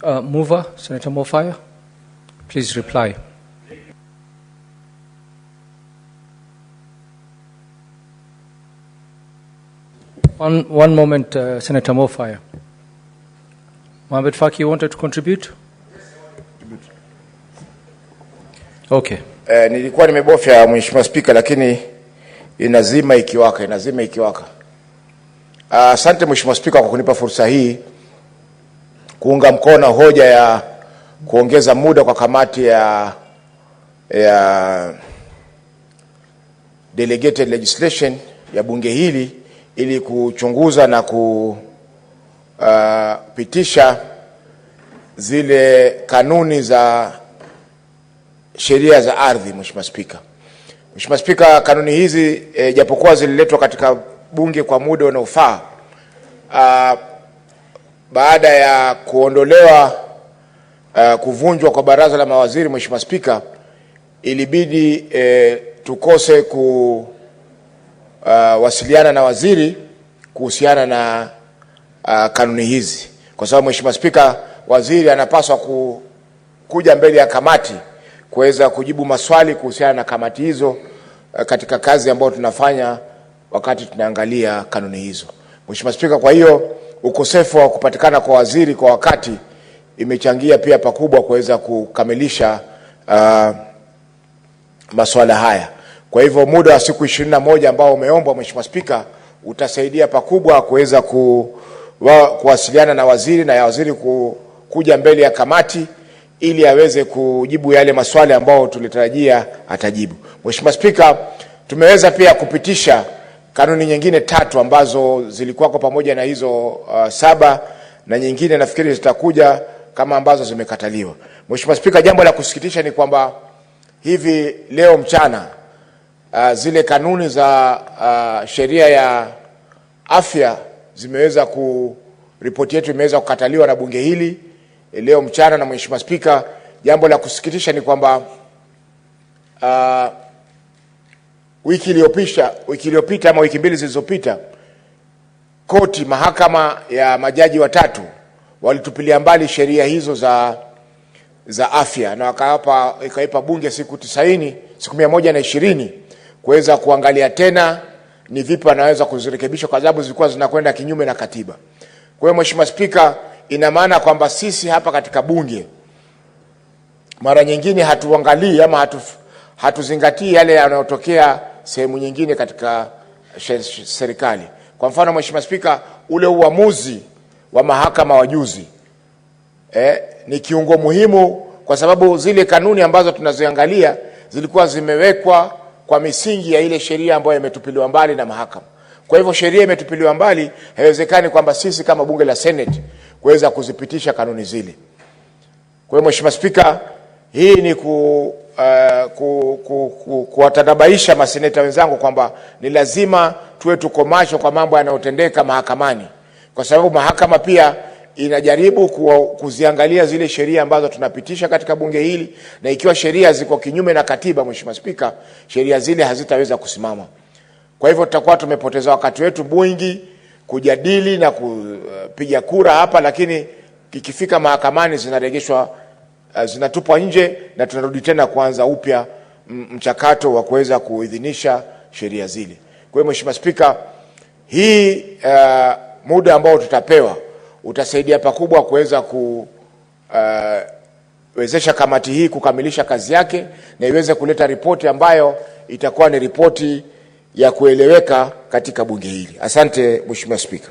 [SPEAKER 13] Mover, Senator Mofaya, please reply. One moment, Senator Mofaya. Mohamed Faki, you wanted to contribute? Okay.
[SPEAKER 5] Nilikuwa nimebofya Mheshimiwa Spika, lakini inazima ikiwaka. Asante Mheshimiwa Spika kwa kunipa fursa hii kuunga mkono hoja ya kuongeza muda kwa kamati ya delegated legislation ya bunge hili ili kuchunguza na kupitisha zile kanuni za sheria za ardhi. Mheshimiwa Spika, kanuni hizi japokuwa zililetwa katika bunge kwa muda unaofaa, baada ya kuondolewa kuvunjwa kwa baraza la mawaziri, Mheshimiwa Spika, ilibidi tukose kuwasiliana na waziri kuhusiana na kanuni hizi, kwa sababu Mheshimiwa Spika, waziri anapaswa kuja mbele ya kamati kuweza kujibu maswali kuhusiana na kamati hizo katika kazi ambayo tunafanya wakati tunaangalia kanuni hizo. Mheshimiwa Spika, kwa hiyo ukosefu wa kupatikana kwa waziri kwa wakati imechangia pia pakubwa kuweza kukamilisha masuala haya. Kwa hivyo muda wa siku 21 ambao umeombwa, Mheshimiwa Spika, utasaidia pakubwa kuweza kuwasiliana na waziri na ya waziri kuja mbele ya kamati ili aweze kujibu yale maswali ambao tulitarajia atajibu. Mheshimiwa Spika, tumeweza pia kupitisha kanuni nyingine 3 ambazo zilikuwa kwa pamoja na hizo 7, na nyingine nafikiri zitakuja kama ambazo zimekataliwa. Mheshimiwa Spika, jambo la kusikitisha ni kwamba hivi leo mchana
[SPEAKER 15] zile kanuni za sheria ya afya zimeweza ripoti yetu imeweza kukataliwa na bunge hili leo mchana na Mheshimiwa Spika. Jambo la kusikitisha ni kwamba wiki iliyopita ama wiki mbili zilizopita, mahakama ya majaji watatu walitupilia mbali sheria hizo za afya na ikaipa bunge siku 120 kuweza kuangalia tena ni vipi wanaweza kuzirekebisha, kwa sababu zilikuwa zinakwenda kinyume na katiba. Kwa hiyo Mheshimiwa Spika, ina maana kwamba sisi hapa katika bunge mara nyingine hatuangalii ama hatuzingatii yale yanayotokea sehemu nyingine katika serikali. Kwa mfano Mheshimiwa Spika, ule uamuzi wa mahakama wa juzi ni kiungo muhimu, kwa sababu zile kanuni ambazo tunaziangalia zilikuwa zimewekwa kwa misingi ya ile sheria ambayo imetupiliwa mbali na mahakama. Kwa hivyo sheria imetupiliwa mbali, haiwezekani kwamba sisi kama bunge la Senate kuweza kuzipitisha kanuni zile. Kwa hiyo Mheshimiwa Spika, hii ni kuwatanabaisha maseneta wenzangu kwamba ni lazima tuwe tuko macho kwa mambo yanayotendeka mahakamani, kwa sababu mahakama pia inajaribu kuziangalia zile sheria ambazo tunapitisha katika bunge hili, na ikiwa sheria ziko kinyume na katiba, Mheshimiwa Spika, sheria zile hazitaweza kusimama. Kwa hivyo tutakuwa tumepoteza wakati wetu mwingi kujadili na kupiga kura hapa, lakini ikifika mahakamani zinarejeshwa, zinatupwa nje na tunarudi tena kuanza upya mchakato wa kuweza kuidhinisha sheria zile. Kwa hiyo Mheshimiwa Spika, hii muda ambao tutapewa utasaidia pakubwa kuweza kuwezesha kamati hii kukamilisha kazi yake na iweze kuleta ripoti ambayo itakuwa ni ripoti ya kueleweka katika bunge hili. Asante Mheshimiwa Spika.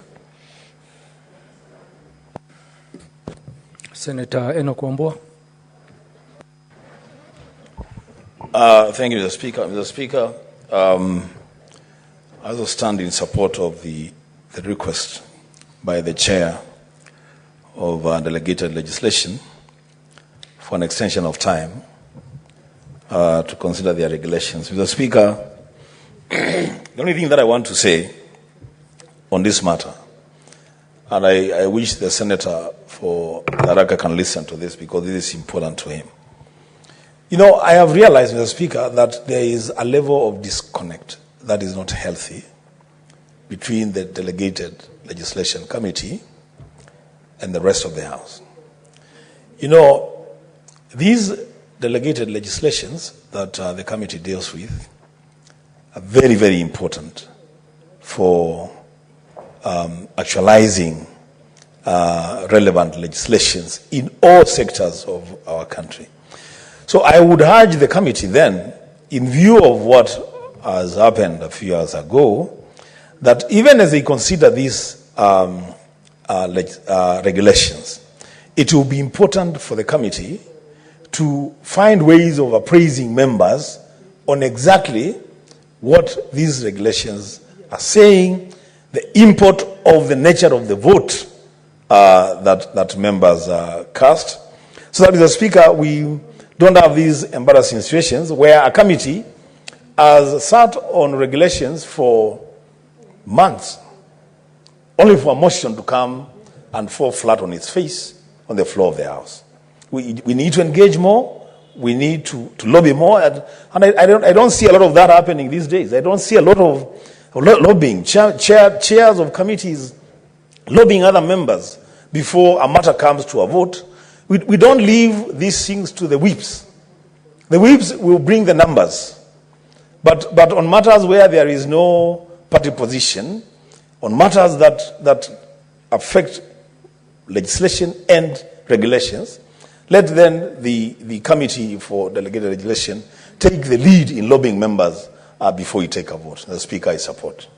[SPEAKER 13] Senator Enoch Wambua.
[SPEAKER 10] Thank you, Mr. Speaker. Mr. Speaker, I also stand in support of the request by the chair of delegated legislation for an extension of time to consider their regulations. Mr. Speaker, the only thing that I want to say on this matter, and I wish the Senator for Tharaka can listen to this because this is important to him. You know, I have realized, Mr. Speaker, that there is a level of disconnect that is not healthy between the delegated legislation committee and the rest of the House. You know, these delegated legislations that the committee deals with are very, very important for actualizing relevant legislations in all sectors of our country. So I would urge the committee then, in view of what has happened a few years ago, that even as they consider these regulations, it will be important for the committee to find ways of appraising members on exactly what these regulations are saying, the import of the nature of the vote that members cast, so that, Mr. Speaker, we don't have these embarrassing situations where a committee has sat on regulations for months, only for a motion to come and fall flat on its face on the floor of the House. We need to engage more. We need to lobby more. And I don't see a lot of that happening these days. I don't see a lot of lobbying. Chairs of committees lobbying other members before a matter comes to a vote. We don't leave these things to the whips. The whips will bring the numbers. But on matters where there is no party position, on matters that affect legislation and regulations, let then the committee for delegated legislation take the lead in lobbying members before you take a vote. The Speaker, I support.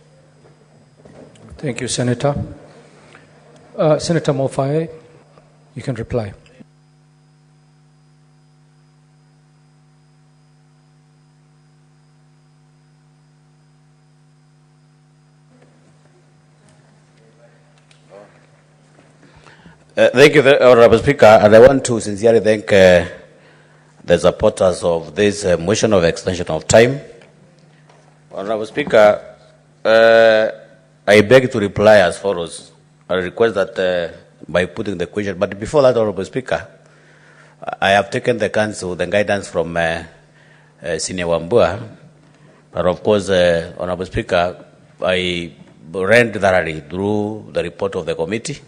[SPEAKER 13] Thank you, Senator. Senator Mofae, you can reply.
[SPEAKER 11] Thank you, Honorable Speaker, and I want to sincerely thank the supporters of this motion of extension of time. Honorable Speaker, I beg to reply as follows. I request that by putting the question, but before that, Honorable Speaker, I have taken the counsel, the guidance from Senior Wambua, but of course, Honorable Speaker, I read thoroughly through the report of the committee,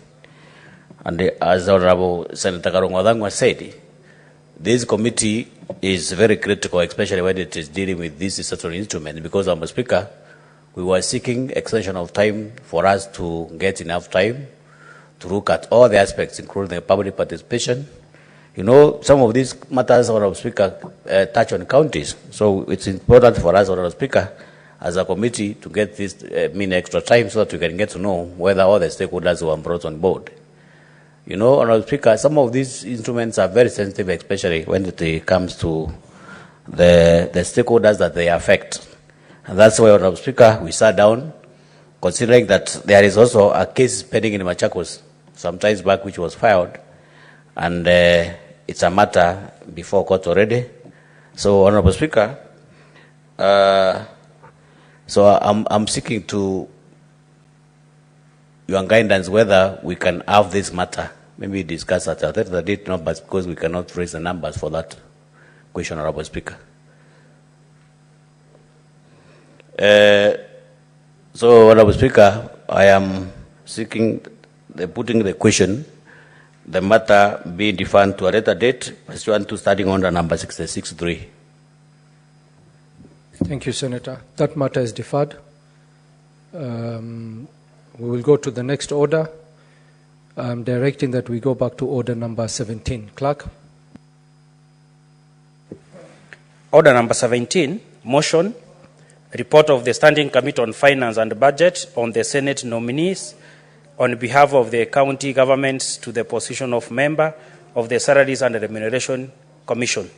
[SPEAKER 11] and as Honorable Senator Karungwadangwa said, this committee is very critical, especially when it is dealing with this statutory instrument, because, Honorable Speaker, we were seeking extension of time for us to get enough time to look at all the aspects, including the public participation. You know, some of these matters, Honorable Speaker, touch on counties. So it's important for us, Honorable Speaker, as a committee to get this extra time so that we can get to know whether all the stakeholders were brought on board. You know, Honorable Speaker, some of these instruments are very sensitive, especially when it comes to the stakeholders that they affect. And that's why, Honorable Speaker, we sat down, considering that there is also a case pending in Machakos some time back which was filed, and it's a matter before court already. So, Honorable Speaker, so I'm seeking to your guidance whether we can have this matter maybe discuss at a later date, not but because we cannot raise the numbers for that question, Honorable Speaker. So, Honorable Speaker, I am seeking putting the question, the matter being deferred to a later date, pursuant to starting under number 66.3.
[SPEAKER 13] Thank you, Senator. That matter is deferred. We will go to the next order. I'm directing that we go back to order number 17. Clerk.
[SPEAKER 4] Order number 17, motion, report of the Standing Committee on Finance and Budget on the Senate nominees on behalf of the county governments to the position of member of the Salaries and Remuneration Commission.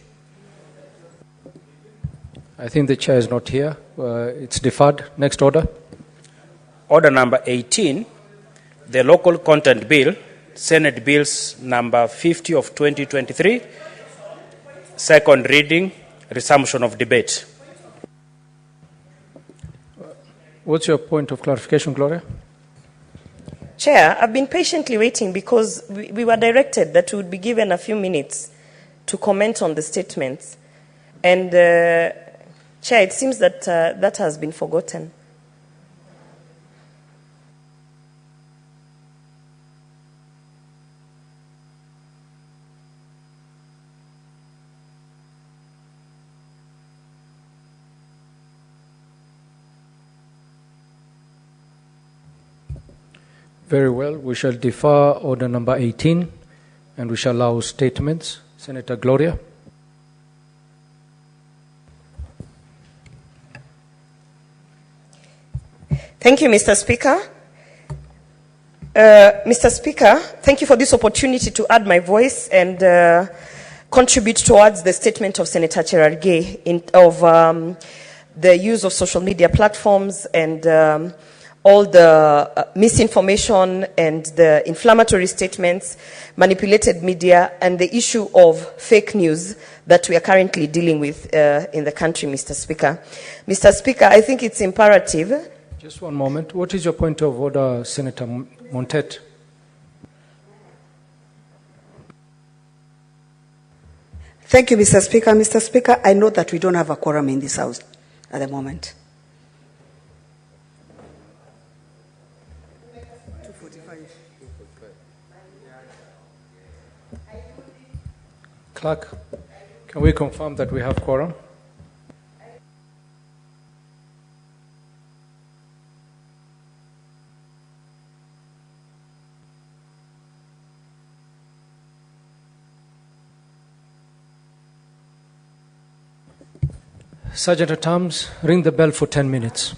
[SPEAKER 13] I think the chair is not here. It's deferred. Next order.
[SPEAKER 4] Order number 18, the Local Content Bill, Senate Bills number 50 of 2023, second reading, resumption of debate.
[SPEAKER 13] What's your point of clarification, Gloria?
[SPEAKER 9] Chair, I've been patiently waiting because we were directed that we would be given a few minutes to comment on the statements. And, Chair, it seems that that has been forgotten.
[SPEAKER 13] Very well. We shall defer order number 18 and we shall allow statements. Senator Gloria.
[SPEAKER 9] Thank you, Mr. Speaker. Mr. Speaker, thank you for this opportunity to add my voice and contribute towards the statement of Senator Cherargei of the use of social media platforms and all the misinformation and the inflammatory statements, manipulated media, and the issue of fake news that we are currently dealing with in the country, Mr. Speaker. Mr. Speaker, I think it's imperative.
[SPEAKER 13] Just one moment. What is your point of order, Senator Montet?
[SPEAKER 16] Thank you, Mr. Speaker. Mr. Speaker, I know that we don't have a quorum in this House at the moment.
[SPEAKER 13] Clerk, can we confirm that we have quorum? Sergeant at Arms, ring the bell for 10 minutes.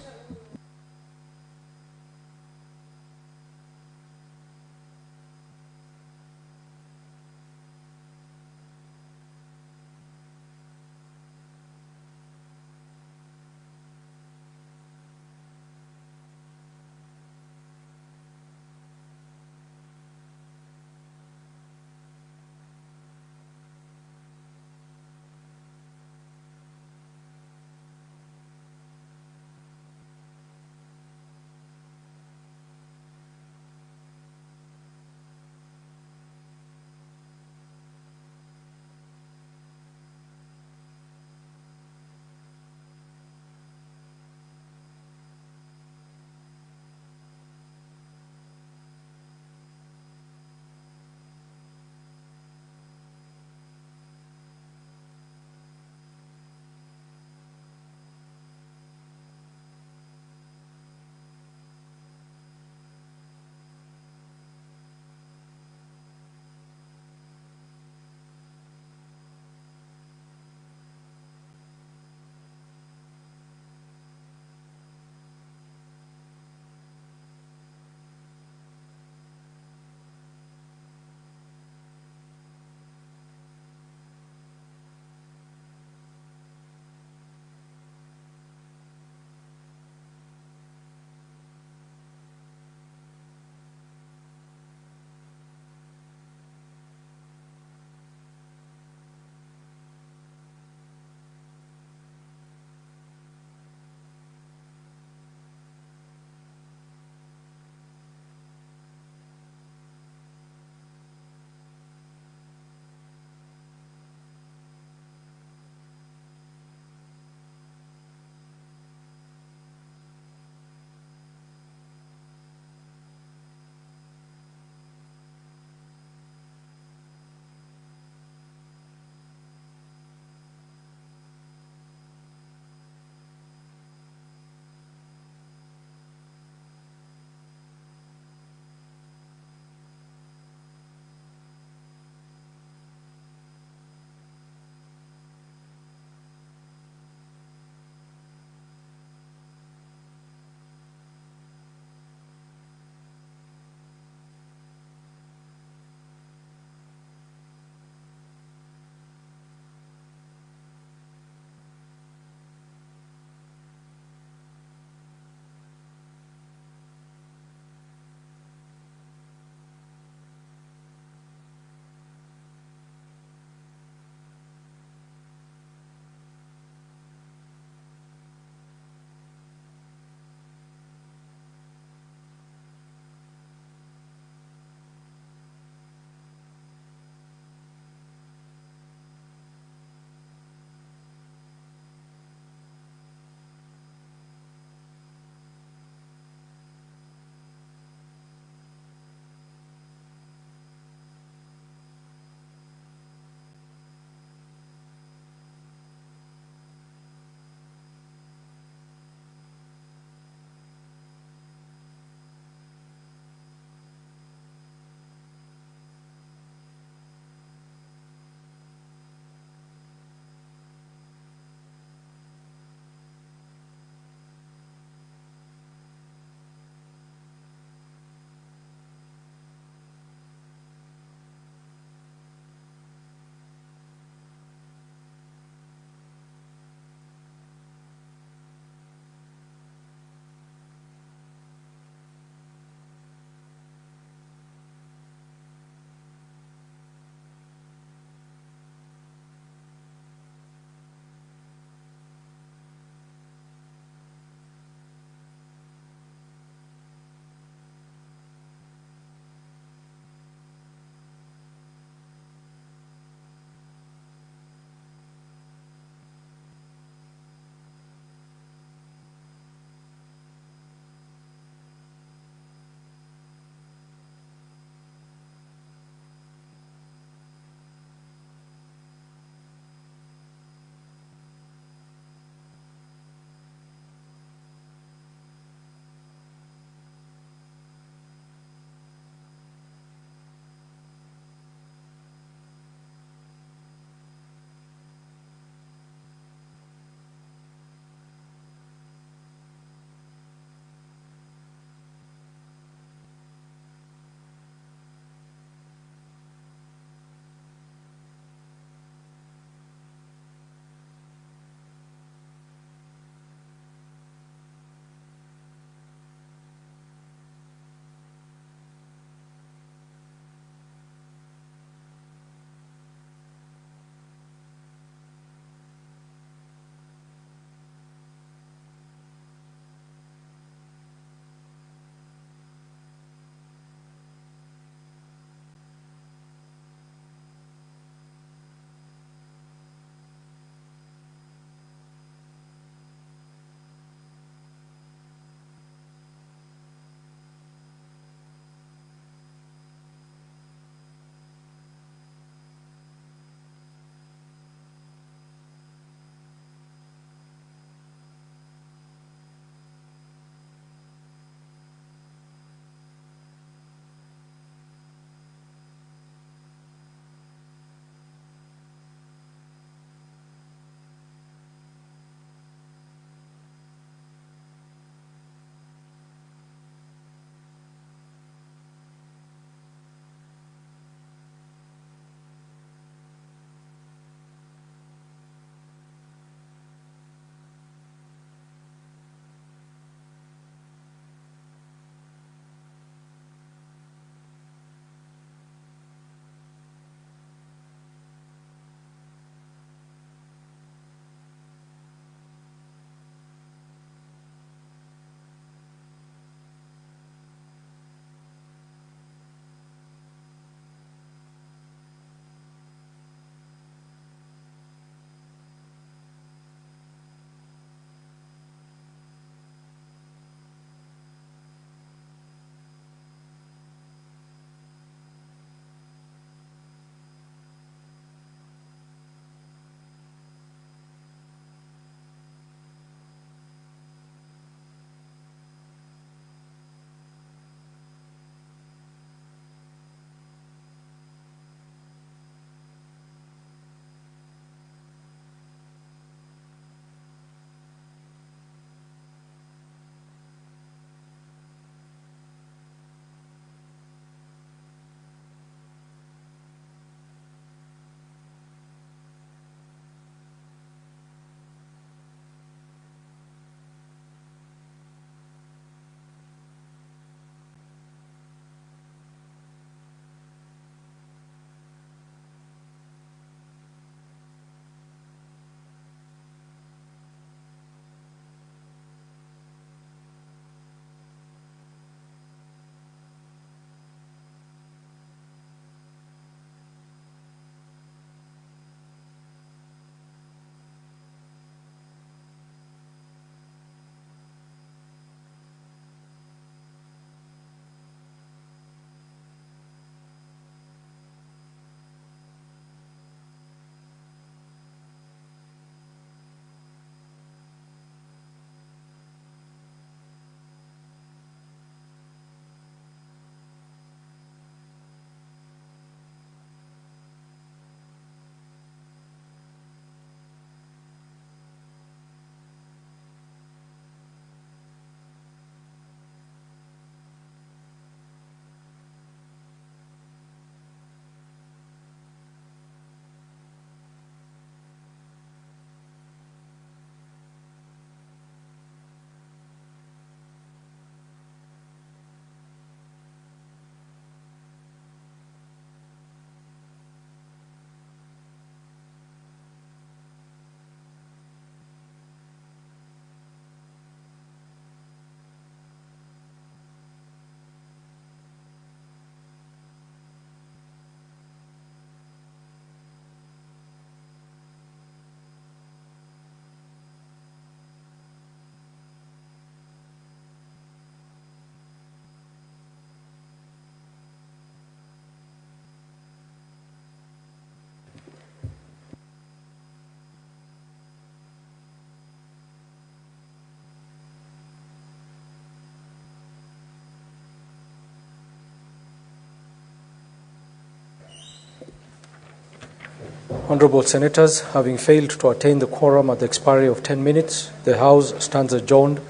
[SPEAKER 13] Honourable Senators, having failed to attain the quorum at the expiry of 10 minutes, the House stands adjourned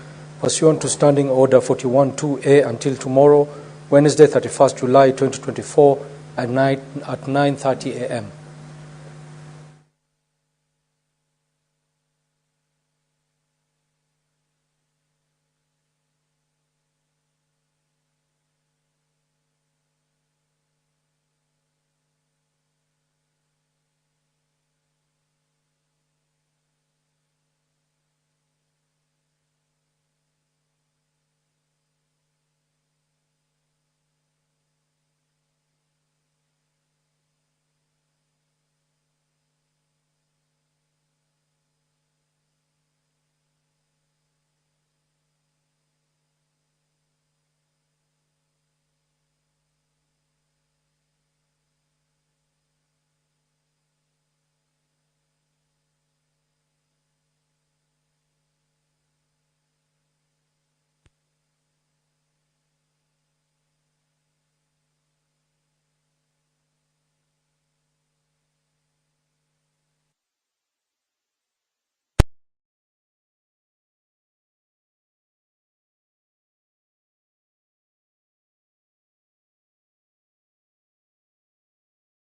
[SPEAKER 13] pursuant to Standing Order 41-2A until tomorrow, Wednesday, 31st July 2024 at 9:30 a.m.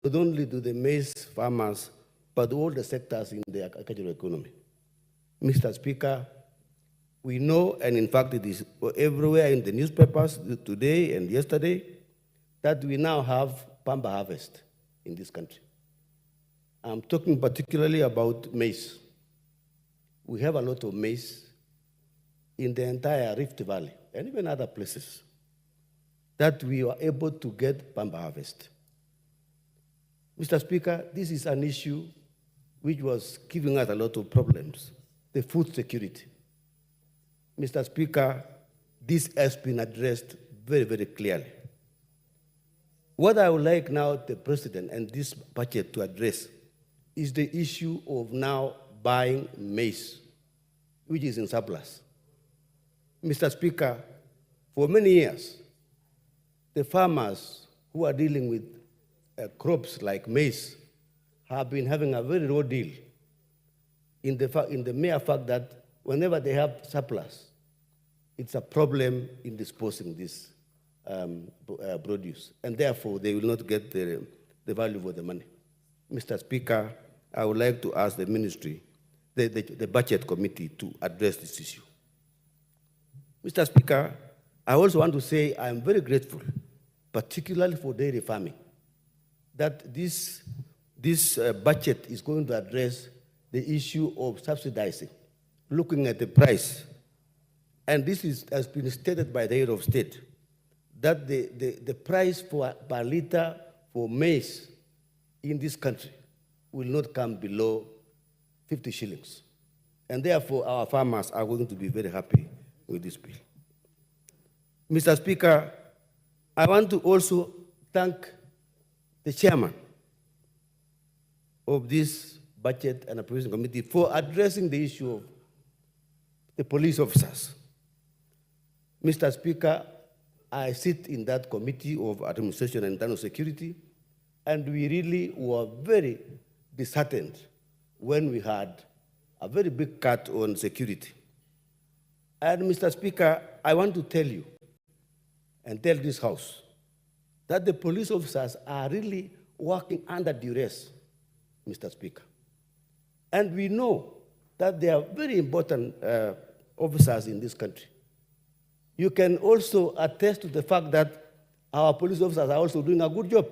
[SPEAKER 17] Not only do the maize farmers, but all the sectors in the agricultural economy. Mr. Speaker, we know, and in fact it is everywhere in the newspapers today and yesterday, that we now have pamba harvest in this country. I'm talking particularly about maize. We have a lot of maize in the entire Rift Valley and even other places that we are able to get pamba harvest. Mr. Speaker, this is an issue which was giving us a lot of problems, the food security. Mr. Speaker, this has been addressed very, very clearly. What I would like now the President and this budget to address is the issue of now buying maize, which is in surplus. Mr. Speaker, for many years, the farmers who are dealing with crops like maize have been having a very low deal in the mere fact that whenever they have surplus, it's a problem in disposing this produce, and therefore they will not get the value for the money. Mr. Speaker, I would like to ask the ministry, the budget committee, to address this issue. Mr. Speaker, I also want to say I am very grateful, particularly for dairy farming, that this budget is going to address the issue of subsidizing, looking at the price. And this has been stated by the head of state, that the price per liter for maize in this country will not come below 50 shillings. And therefore, our farmers are going to be very happy with this bill. Mr. Speaker, I want to also thank the chairman of this Budget and Appropriation Committee for addressing the issue of the police officers. Mr. Speaker, I sit in that committee of Administration and Internal Security, and we really were very disheartened when we had a very big cut on security. And Mr. Speaker, I want to tell you and tell this House that the police officers are really working under duress, Mr. Speaker. And we know that they are very important officers in this country. You can also attest to the fact that our police officers are also doing a good job.